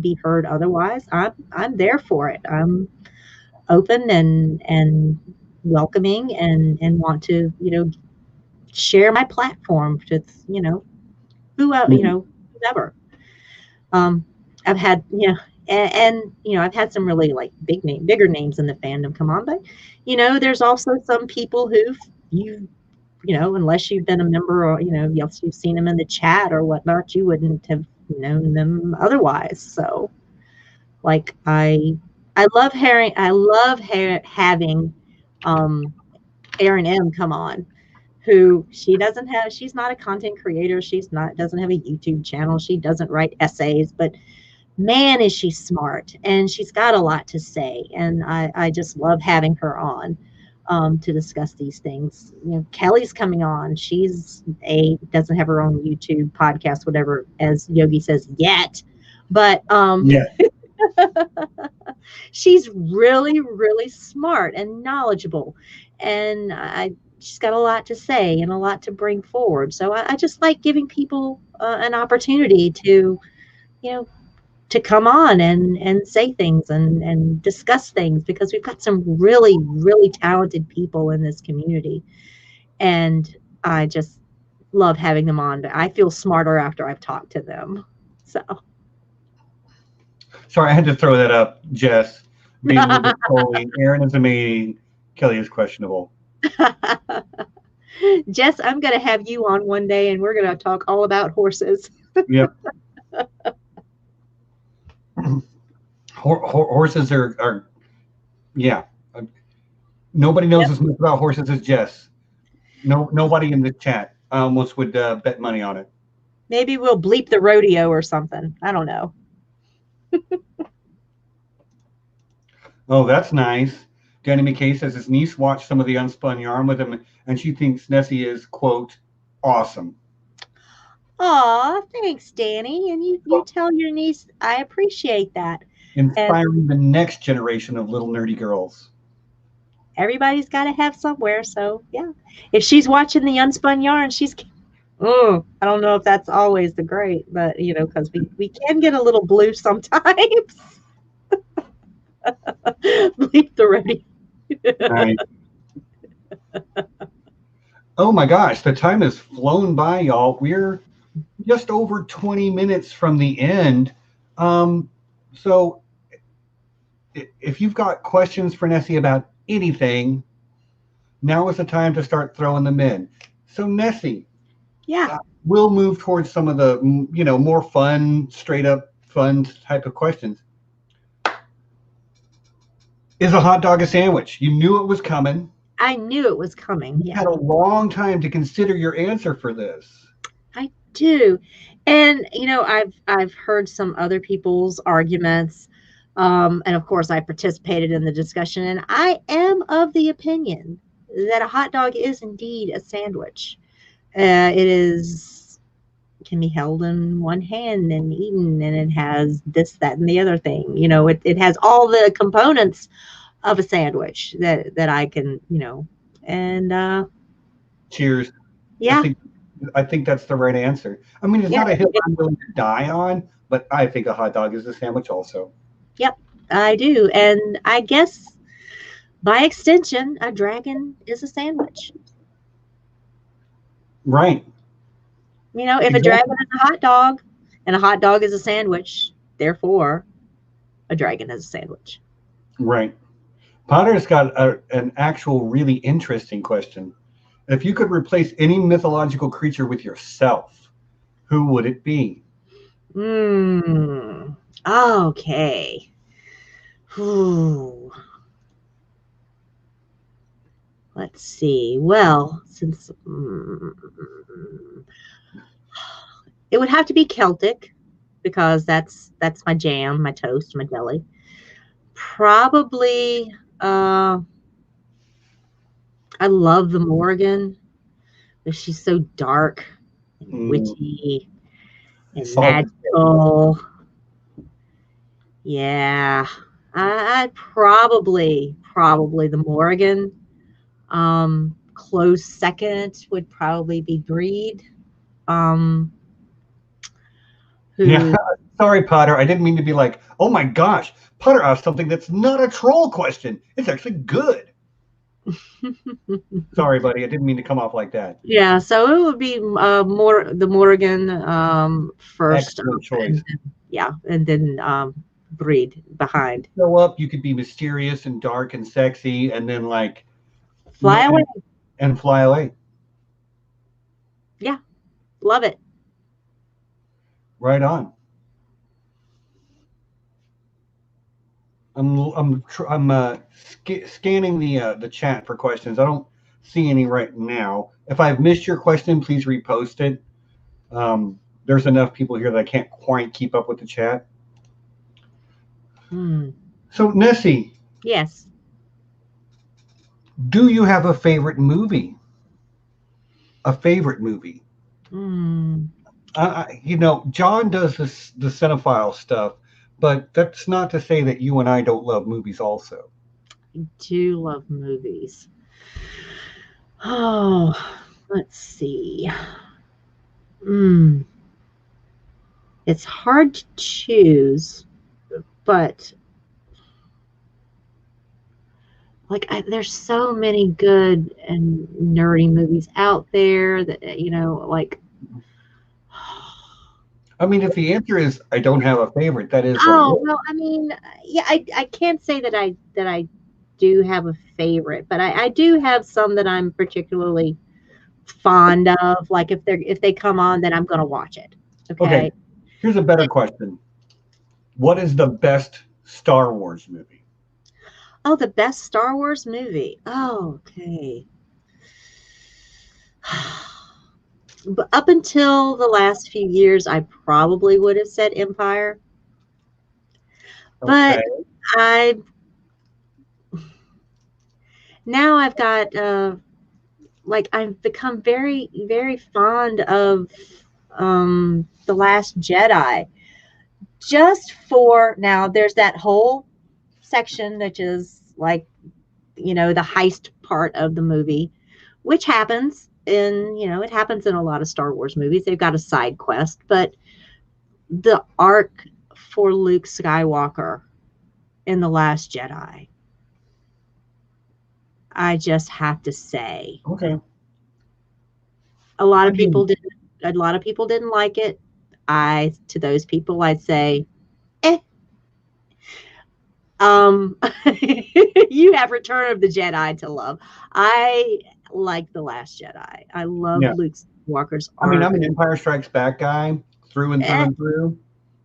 be heard otherwise. I'm there for it. I'm open and welcoming, and want to, share my platform with, whoever. Um, I've had, I've had some really like bigger names in the fandom come on, but there's also some people unless you've been a member, or yes, you've seen them in the chat or whatnot, you wouldn't have known them otherwise. So, like, having Erin M come on, who she's not a content creator, doesn't have a YouTube channel, she doesn't write essays, but man, is she smart, and she's got a lot to say, and I just love having her on, to discuss these things. Kelly's coming on. She's doesn't have her own YouTube podcast, whatever, as Yogi says, yet, but Yeah. she's really, really smart and knowledgeable, and she's got a lot to say and a lot to bring forward. So I just like giving people an opportunity to, you know, to come on and say things and discuss things, because we've got some really, really talented people in this community. And I just love having them on. But I feel smarter after I've talked to them. So Sorry, I had to throw that up, Jess. Being a little bit trolling. Aaron is amazing. Kelly is questionable. Jess, I'm going to have you on one day, and we're going to talk all about horses. Yep. Horses are, yeah. Nobody knows as much about horses as Jess. Nobody in the chat almost would bet money on it. Maybe we'll bleep the rodeo or something. I don't know. Oh, that's nice. Danny McKay says his niece watched some of the Unspun yarn with him, and she thinks Nessie is, quote, awesome. Aw, thanks, Danny. And you tell your niece I appreciate that. Inspiring the next generation of little nerdy girls. Everybody's got to have somewhere. So, yeah. If she's watching the Unspun yarn, I don't know if that's always the great, but, because we can get a little blue sometimes. Bleep the rodeo. Right. Oh my gosh, the time has flown by, y'all. We're just over 20 minutes from the end. So if you've got questions for Nessie about anything, now is the time to start throwing them in. So Nessie, yeah, we'll move towards some of the more fun, straight up fun type of questions. Is a hot dog a sandwich? You knew it was coming. I knew it was coming. You Yeah, had a long time to consider your answer for this. I do. And I've heard some other people's arguments. And of course I participated in the discussion, and I am of the opinion that a hot dog is indeed a sandwich. It is can be held in one hand and eaten, and it has this, that, and the other thing. It has all the components of a sandwich that I can, and Cheers. I yeah, think I think that's the right answer. I mean, it's yeah, not a hill I'm willing to die on, but I think a hot dog is a sandwich also. yep, I do. And I guess by extension, a dragon is a sandwich. Right. If a Exactly. dragon is a hot dog and a hot dog is a sandwich, therefore a dragon is a sandwich. Right. Potter's got an actual really interesting question. If you could replace any mythological creature with yourself, who would it be? Okay. Whew. Let's see. Well, since it would have to be Celtic, because that's my jam, my toast, my jelly. Probably, I love the Morgan, but she's so dark and Mm, witchy and solid. magical. Yeah, I'd probably the Morgan. Close second would probably be Breed. Um, Yeah. who Sorry, Potter. I didn't mean to be like, oh my gosh, Potter asked something that's not a troll question. It's actually good. Sorry, buddy. I didn't mean to come off like that. Yeah, so it would be more the Morgan first, Excellent choice. and yeah, and then Breed behind. Show up, you could be mysterious and dark and sexy, and then like Fly away. and fly away. Yeah, love it. Right on. I'm scanning the chat for questions. I don't see any right now. If I've missed your question, please repost it. There's enough people here that I can't quite keep up with the chat. So Nessie, Yes. do you have a favorite movie? A favorite movie? John does the cinephile stuff, but that's not to say that you and I don't love movies also. I do love movies. Oh, let's see. It's hard to choose, but like there's so many good and nerdy movies out there that like. I mean, if the answer is I don't have a favorite, that is what it Oh is. well, I mean, yeah, I can't say that I do have a favorite, but I do have some that I'm particularly fond of. Like if they come on, then I'm gonna watch it. Okay, Okay. here's a better question. What is the best Star Wars movie? Oh, the best Star Wars movie. Oh, okay. But up until the last few years, I probably would have said Empire. Okay. But I now I've got like I've become very, very fond of The Last Jedi. Just for now, there's that whole section which is like, the heist part of the movie, which happens it happens in a lot of Star Wars movies. They've got a side quest, but the arc for Luke Skywalker in The Last Jedi, I just have to say, Okay. a lot I of people mean, didn't a lot of people didn't like it. To those people I'd say, eh. Um, you have Return of the Jedi to love. I like The Last Jedi. I love yeah. Luke Skywalker's I mean, arc. I'm an Empire Strikes Back guy through and through And, and through.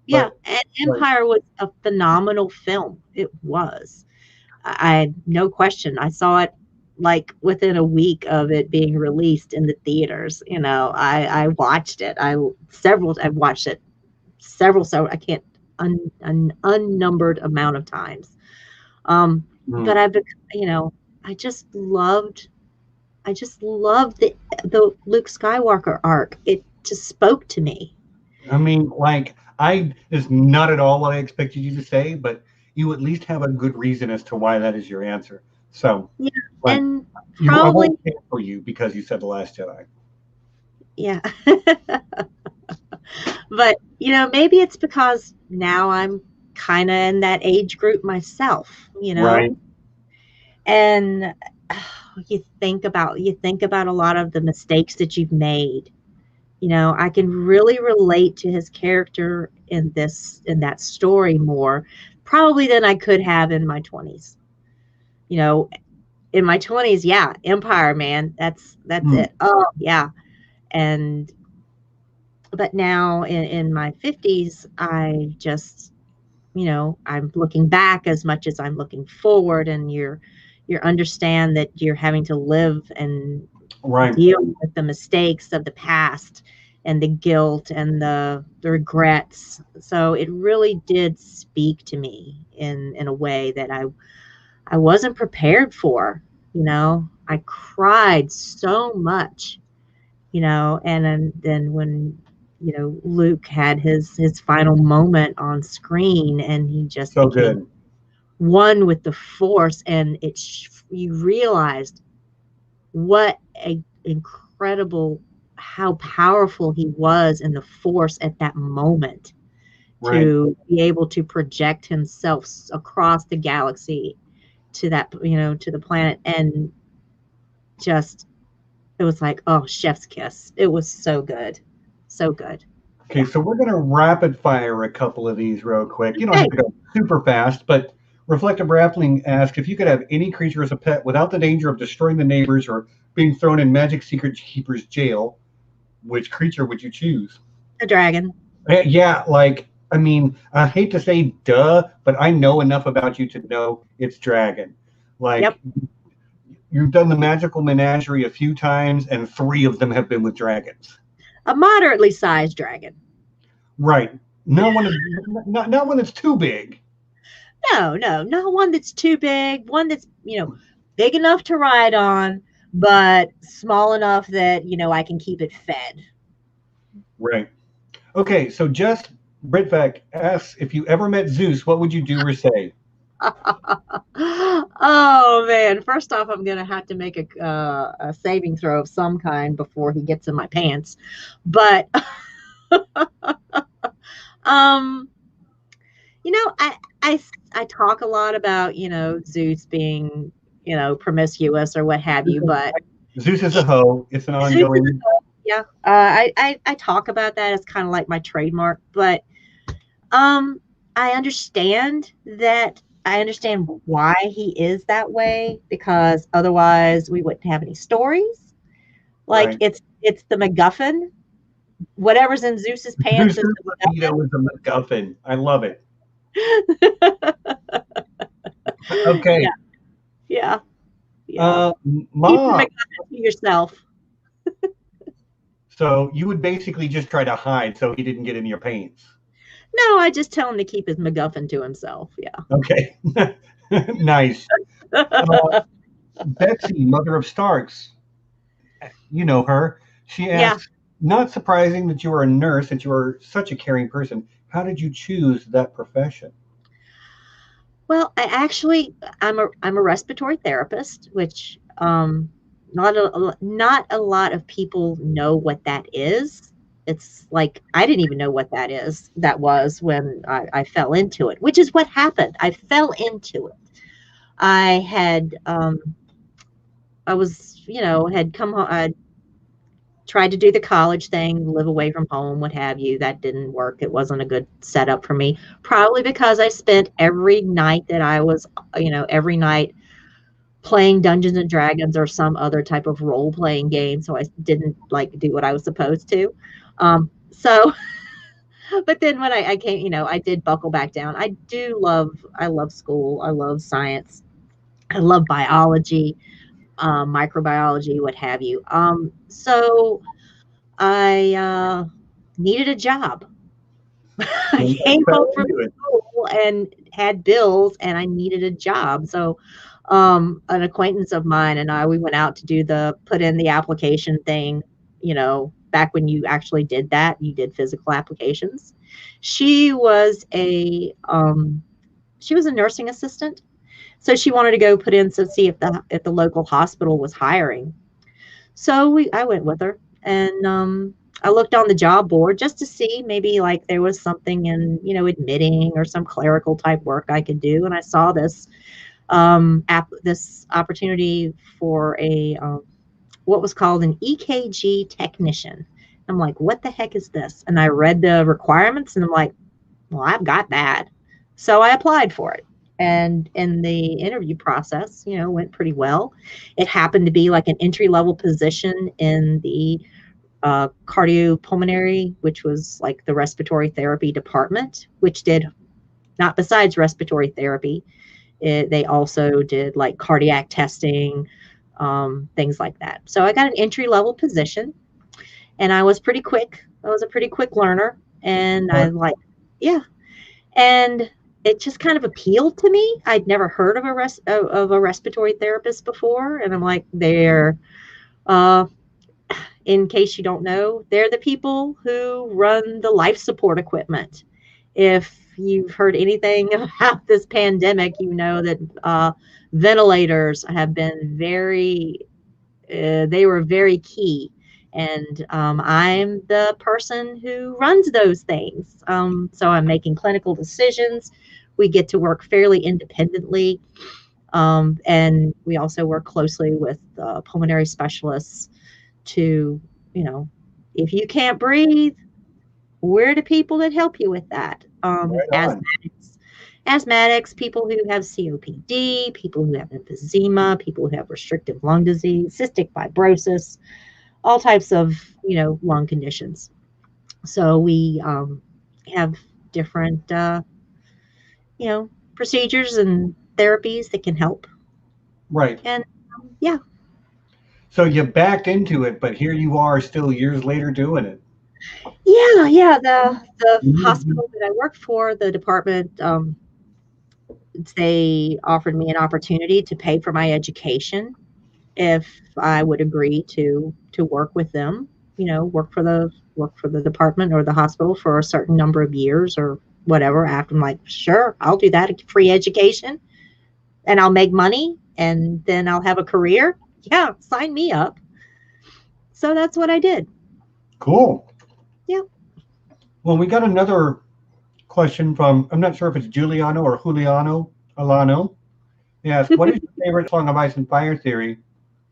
yeah, But and like, Empire was a phenomenal film. It was. I no question. I saw it like within a week of it being released in the theaters. I watched it. I've watched it several, I can't, an unnumbered amount of times. But I just loved, the Luke Skywalker arc. It just spoke to me. I mean, like, I is not at all what I expected you to say, but you at least have a good reason as to why that is your answer. So, Yeah, like, and I probably, won't cancel you because you said The Last Jedi. yeah. But maybe it's because now I'm kind of in that age group myself. Right. And you think about a lot of the mistakes that you've made. I can really relate to his character in that story more probably than I could have in my 20s. You know, in my 20s, yeah, Empire, man, that's Hmm. it. Oh, yeah. And but now in my 50s, I just, I'm looking back as much as I'm looking forward, and you understand that you're having to live and Right. deal with the mistakes of the past and the guilt and the regrets. So it really did speak to me in a way that I wasn't prepared for. I cried so much, and then when Luke had his final moment on screen and he just So became good. one with the force, and you realized what a incredible, how powerful he was in the force at that moment, Right. to be able to project himself across the galaxy to that, to the planet, and just, it was like, oh, chef's kiss. It was so good. So good. Okay, Yeah. so we're going to rapid fire a couple of these real quick. You don't have Okay. to go super fast, but Reflective Raffling asks if you could have any creature as a pet without the danger of destroying the neighbors or being thrown in Magic Secret Keeper's jail, which creature would you choose? A dragon. Yeah, like, I mean, I hate to say duh, but I know enough about you to know it's dragon. Yep. Like, you've done the magical menagerie a few times, and three of them have been with dragons. A moderately sized dragon. Right. No one, not one that's too big. No, no, not one that's too big. One that's, big enough to ride on, but small enough that, I can keep it fed. Right. Okay, so just Britvac asks if you ever met Zeus, what would you do or say? Oh man! First off, I'm gonna have to make a saving throw of some kind before he gets in my pants. But um, I talk a lot about Zeus being promiscuous or what have you, but Zeus is a hoe. It's an Zeus is ongoing. yeah. I talk about that as kind of like my trademark, but I understand that. I understand why he is that way, because otherwise we wouldn't have any stories. Like Right. it's the MacGuffin. Whatever's in Zeus's pants Zeus's is libido is a MacGuffin. I love it. the MacGuffin. Okay. Yeah, yeah, yeah. Uh, Keep the Mom. MacGuffin to yourself. So you would basically just try to hide so he didn't get in your pants. No, I just tell him to keep his MacGuffin to himself. Okay. Nice. Uh, Yeah. Betsy, mother of Starks, you know her. She Yeah. asks, not surprising that you are a nurse, that you are such a caring person. How did you choose that profession? Well, I'm a respiratory therapist, which not a lot of people know what that is. It's like I didn't even know what that was when I fell into it, which is what happened. I fell into it. I had I was, had come home. I tried to do the college thing, live away from home, what have you. That didn't work. It wasn't a good setup for me. Probably because I spent every night that I was, every night playing Dungeons and Dragons or some other type of role playing game. So I didn't like do what I was supposed to. So, but then when I came, I did buckle back down. I love school. I love science. I love biology, microbiology, what have you. So I needed a job. I And you came fell home from into it. school and had bills, and I needed a job. So, an acquaintance of mine and I, we went out to do the put in the application thing. Back when you actually did that, you did physical applications. She was a nursing assistant, so she wanted to go put in to see if the local hospital was hiring. So I went with her, and I looked on the job board just to see maybe like there was something in admitting or some clerical type work I could do, and I saw this opportunity for a what was called an EKG technician. I'm like, what the heck is this? And I read the requirements, and I'm like, well, I've got that. So I applied for it. And in the interview process, went pretty well. It happened to be like an entry level position in the cardiopulmonary, which was like the respiratory therapy department, which did not besides respiratory therapy. They also did like cardiac testing, things like that. So I got an entry level position, and I was pretty quick. I was a pretty quick learner, and I But like, yeah, and it just kind of appealed to me. I'd never heard of a respiratory therapist before, and I'm like, uh, in case you don't know, they're the people who run the life support equipment. If you've heard anything about this pandemic, you know that ventilators have been they were very key. And I'm the person who runs those things. So I'm making clinical decisions. We get to work fairly independently. And we also work closely with pulmonary specialists to, you know, if you can't breathe, we're the people that help you with that. right on. Asthmatics, people who have COPD, people who have emphysema, people who have restrictive lung disease, cystic fibrosis, all types of lung conditions. So we have different procedures and therapies that can help. Right. And yeah, So you backed into it, but here you are still years later doing it. yeah. The Mhm. hospital that I worked for, the department, they offered me an opportunity to pay for my education if I would agree to work with them. Work for the department or the hospital for a certain number of years or whatever. After I'm like, sure, I'll do that. Free education, and I'll make money, and then I'll have a career. Yeah, sign me up. So that's what I did. Cool. Yeah. Well, we got another question from, I'm not sure if it's Giuliano or Juliano Alano. He asked, what is your favorite Song of Ice and Fire theory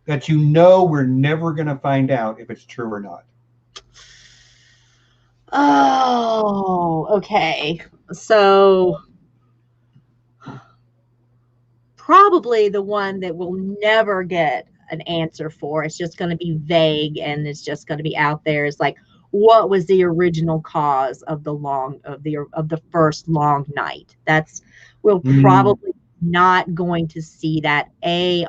that you know we're never going to find out if it's true or not? Oh, okay. So probably the one that we'll never get an answer for. It's just going to be vague, and it's just going to be out there. It's like, what was the original cause of the first long night? We'll Mm, probably not going to see that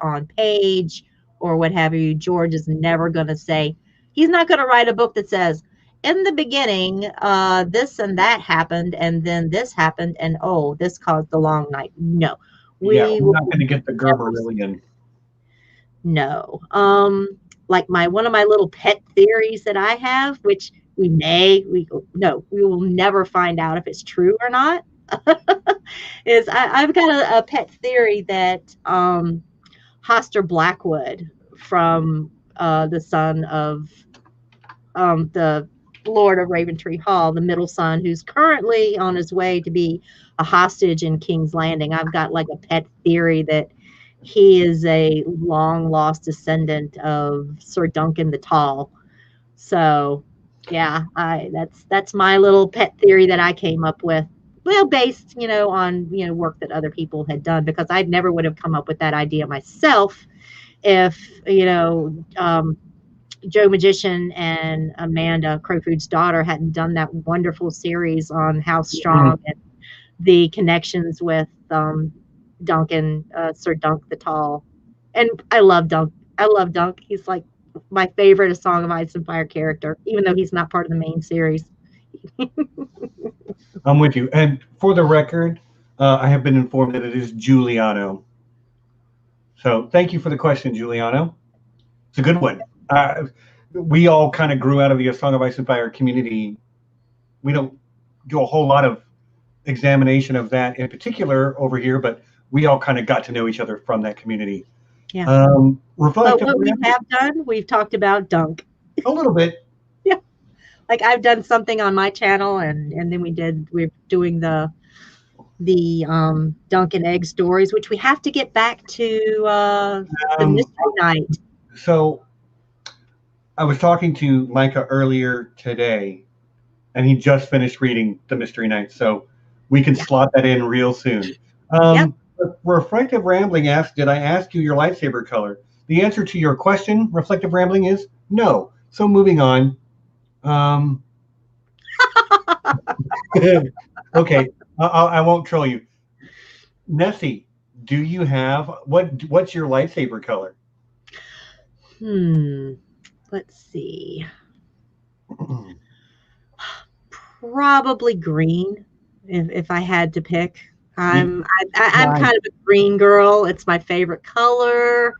on page or what have you. George is never going to say, he's not going to write a book that says, in the beginning, this and that happened, and then this happened, and oh, this caused the long night. No, yeah, we we're not will going to get the never Gerberillion. know. Like one of my little pet theories that I have, which we will never find out if it's true or not. Is I've got a pet theory that Hoster Blackwood from the son of the Lord of Raventree Hall, the middle son, who's currently on his way to be a hostage in King's Landing. I've got like a pet theory that he is a long lost descendant of Sir Duncan the Tall. So, yeah, that's my little pet theory that I came up with. Well, based, on work that other people had done, because I never would have come up with that idea myself if Joe Magician and Amanda Crowfood's daughter hadn't done that wonderful series on House Mhm. Strong and the connections with Duncan, Sir Dunk the Tall. And I love Dunk. I love Dunk. He's like my favorite Song of Ice and Fire character, even though he's not part of the main series. I'm with you. And for the record, I have been informed that it is Giuliano. So thank you for the question, Giuliano. It's a good one. We all kind of grew out of the Song of Ice and Fire community. We don't do a whole lot of examination of that in particular over here, but we all kind of got to know each other from that community. Yeah. But what we have done, we've talked about Dunk. A little bit. Yeah. Like I've done something on my channel, and then we're doing the Dunk and Egg stories, which we have to get back to the Mystery Night. So I was talking to Micah earlier today, and he just finished reading the Mystery Night, so we can slot that in real soon. Reflective Rambling asked, did I ask you your lightsaber color? The answer to your question, Reflective Rambling, is no. So moving on. Okay, I won't troll you. Nessie, do you have, what's your lightsaber color? Let's see. Probably green, if I had to pick. I'm kind of a green girl. It's my favorite color.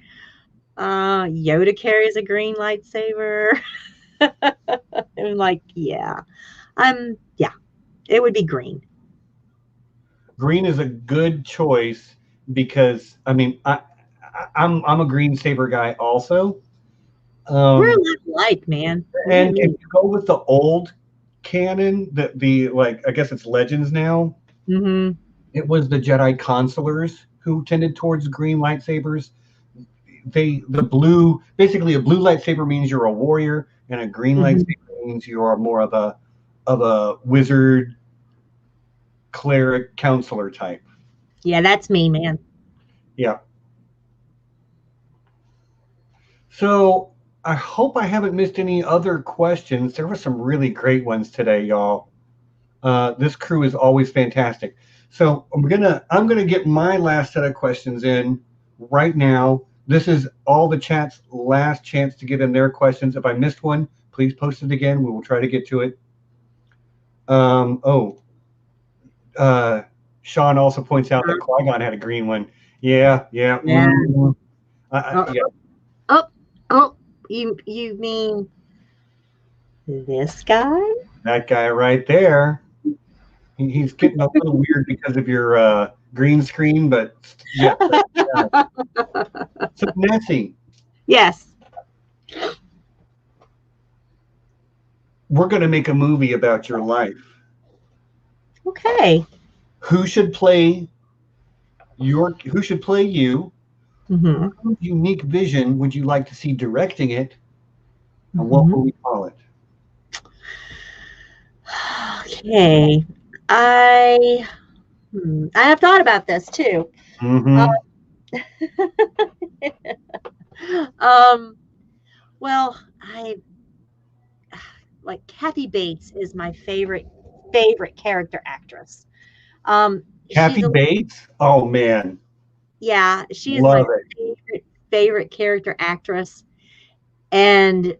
Yoda carries a green lightsaber. I'm like, yeah, it would be green. Green is a good choice because I'm a green saber guy also. We're a lot alike, man. And if you go with the old canon, the like, I guess it's Legends now. Mm-hmm. It was the Jedi consulars who tended towards green lightsabers. The blue, basically a blue lightsaber means you're a warrior, and a green lightsaber means you are more of a wizard, cleric, counselor type. Yeah, that's me, man. Yeah. So I hope I haven't missed any other questions. There were some really great ones today, y'all. This crew is always fantastic. So I'm gonna get my last set of questions in right now. This is all the chat's last chance to get in their questions. If I missed one, please post it again. We will try to get to it. Sean also points out that Qui-Gon had a green one. Yeah. Mm-hmm. Yeah. Oh, you mean this guy? That guy right there. He's getting a little weird because of your green screen, but yeah. So Nessie. Yes. We're going to make a movie about your life. Okay. Who should play you? Mm-hmm. Whose unique vision would you like to see directing it? And what will we call it? Okay. I have thought about this too. Well, I like Kathy Bates is my favorite character actress. Kathy Bates? Oh man. Yeah, she is my favorite character actress, and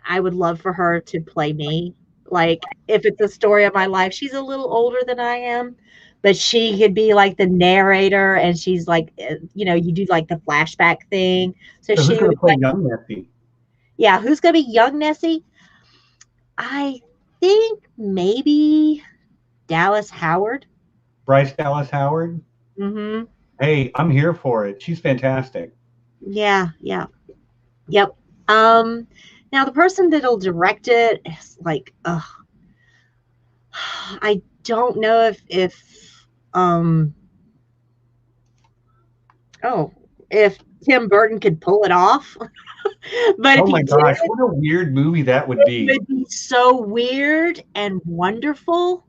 I would love for her to play me. Like, if it's a story of my life, she's a little older than I am, but she could be like the narrator, and she's like, you do like the flashback thing. So who's she going to play young Nessie? Yeah, who's going to be young Nessie? I think maybe Dallas Howard. Bryce Dallas Howard? Mm-hmm. Hey, I'm here for it. She's fantastic. Yeah. Yep. Now the person that'll direct it is like, I don't know if Tim Burton could pull it off. But oh my gosh, what a weird movie that would be. It would be so weird and wonderful.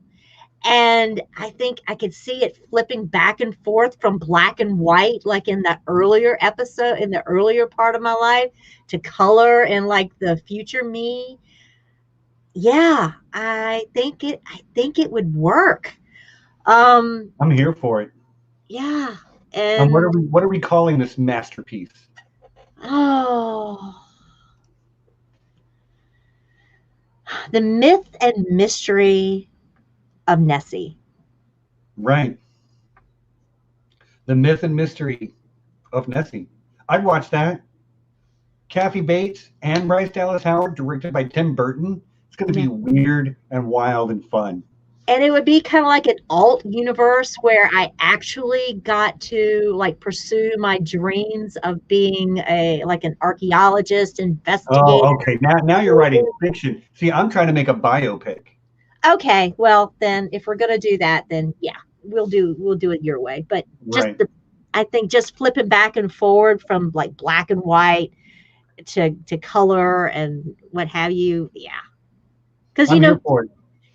And I think I could see it flipping back and forth from black and white, like in the earlier episode, in the earlier part of my life, to color and like the future me. Yeah, I think it would work. I'm here for it. Yeah. And And what are we calling this masterpiece? oh, the myth and mystery of Nessie. Right. The myth and mystery of Nessie. I'd watch that. Kathy Bates and Bryce Dallas Howard, directed by Tim Burton. It's going to Yeah. be weird and wild and fun. And it would be kind of like an alt universe where I actually got to like pursue my dreams of being an archaeologist, investigator. Oh, okay. Now you're writing fiction. See, I'm trying to make a biopic. Okay, well then if we're gonna do that, then yeah, we'll do it your way. But just Right. I think just flipping back and forward from like black and white to color and what have you, yeah. Because I'm here for it.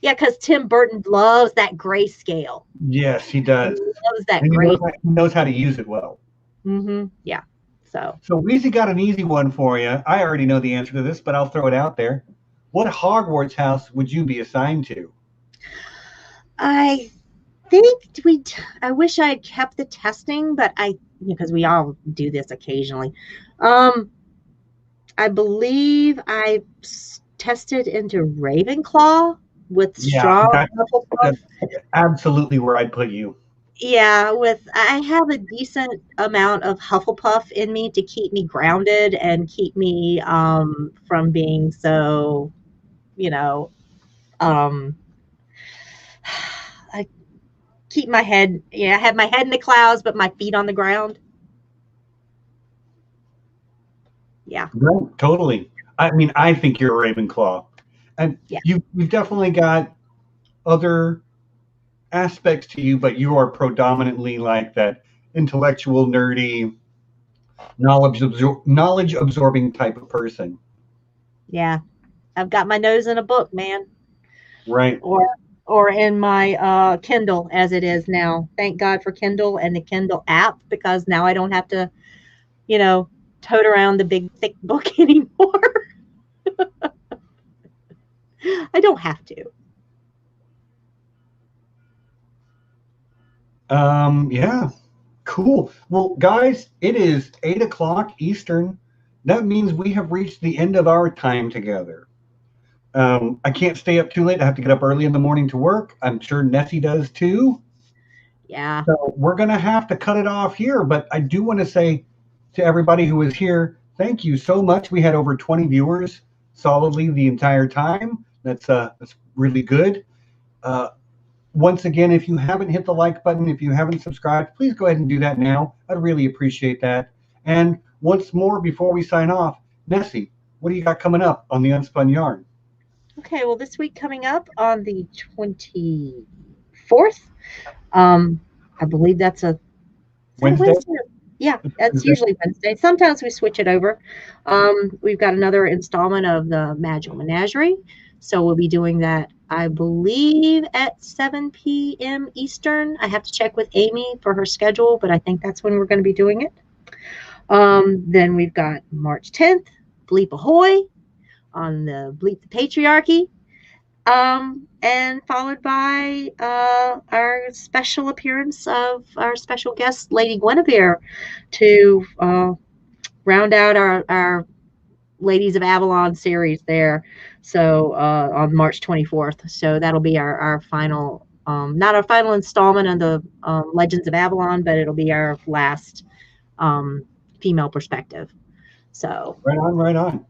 yeah, because Tim Burton loves that grayscale. Yes, he does. He loves that And gray. he knows how to use it well. Yeah. So Weezy got an easy one for you. I already know the answer to this, but I'll throw it out there. What Hogwarts house would you be assigned to? I think I wish I had kept the testing, but because we all do this occasionally. I believe I tested into Ravenclaw with strong that's absolutely where I'd put you. Yeah, I have a decent amount of Hufflepuff in me to keep me grounded and keep me from being so, I keep my head, I have my head in the clouds but my feet on the ground. Yeah. Right, totally. I mean, I think you're a Ravenclaw. And you've definitely got other aspects to you, but you are predominantly like that intellectual, nerdy, knowledge absorbing type of person. Yeah. I've got my nose in a book, man. Right. Or in my Kindle as it is now. Thank God for Kindle and the Kindle app, because now I don't have to, tote around the big thick book anymore. I don't have to. Yeah. Cool. Well, guys, it is 8:00 Eastern. That means we have reached the end of our time together. I can't stay up too late. I have to get up early in the morning to work. I'm sure Nessie does too. Yeah. So we're going to have to cut it off here. But I do want to say to everybody who is here, thank you so much. We had over 20 viewers solidly the entire time. That's really good. Once again, if you haven't hit the like button, if you haven't subscribed, please go ahead and do that now. I'd really appreciate that. And once more, before we sign off, Nessie, what do you got coming up on the Unspun Yarn? Okay, well, this week coming up on the 24th, I believe that's a Wednesday. Yeah, that's usually Wednesday. Sometimes we switch it over. We've got another installment of the Magical Menagerie. So we'll be doing that, I believe, at 7 p.m. Eastern. I have to check with Aemy for her schedule, but I think that's when we're going to be doing it. Then we've got March 10th, Bleep Ahoy on the Bleep the Patriarchy. And followed by our special appearance of our special guest, Lady Guinevere, to round out our Ladies of Avalon series there. So on March 24th. So that'll be our final, not our final installment of the Legends of Avalon, but it'll be our last female perspective. So right on.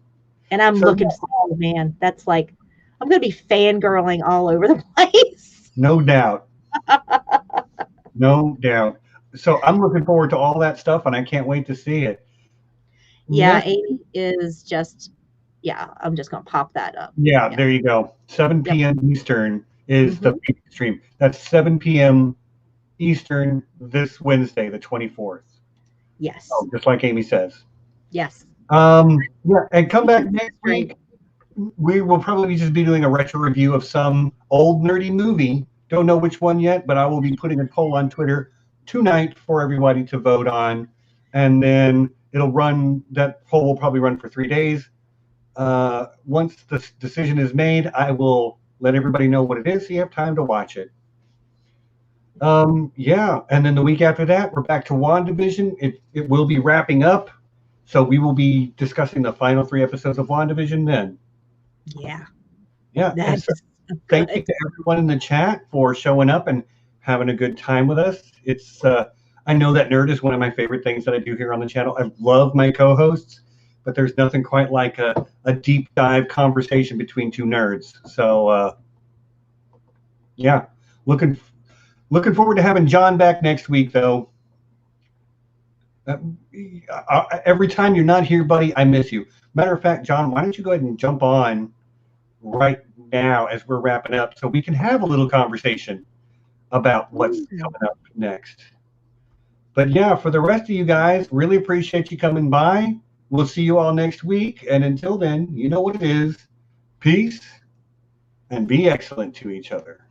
And I'm looking forward, man. That's like, I'm going to be fangirling all over the place. No doubt. No doubt. So I'm looking forward to all that stuff, and I can't wait to see it. Yeah, Aemy is just, I'm just going to pop that up. Yeah, there you go. 7 p.m. Eastern is the stream. That's 7 p.m. Eastern this Wednesday, the 24th. Yes. Oh, just like Aemy says. Yes. And come back next week. We will probably just be doing a retro review of some old nerdy movie. Don't know which one yet, but I will be putting a poll on Twitter tonight for everybody to vote on. And then that poll will probably run for 3 days. Once the decision is made, I will let everybody know what it is so you have time to watch it. Yeah, and then the week after that, we're back to WandaVision. It will be wrapping up, so we will be discussing the final 3 episodes of WandaVision then. Yeah, Yeah, and that so is thank you good. to everyone in the chat for showing up and having a good time with us. I know that nerd is one of my favorite things that I do here on the channel. I love my co-hosts, but there's nothing quite like a deep dive conversation between two nerds. So yeah, looking looking forward to having John back next week, though. Uh, every time you're not here, buddy, I miss you. Matter of fact, John, why don't you go ahead and jump on right now as we're wrapping up so we can have a little conversation about what's Mm. coming up next. But yeah, for the rest of you guys, really appreciate you coming by. We'll see you all next week. And until then, you know what it is. Peace and be excellent to each other.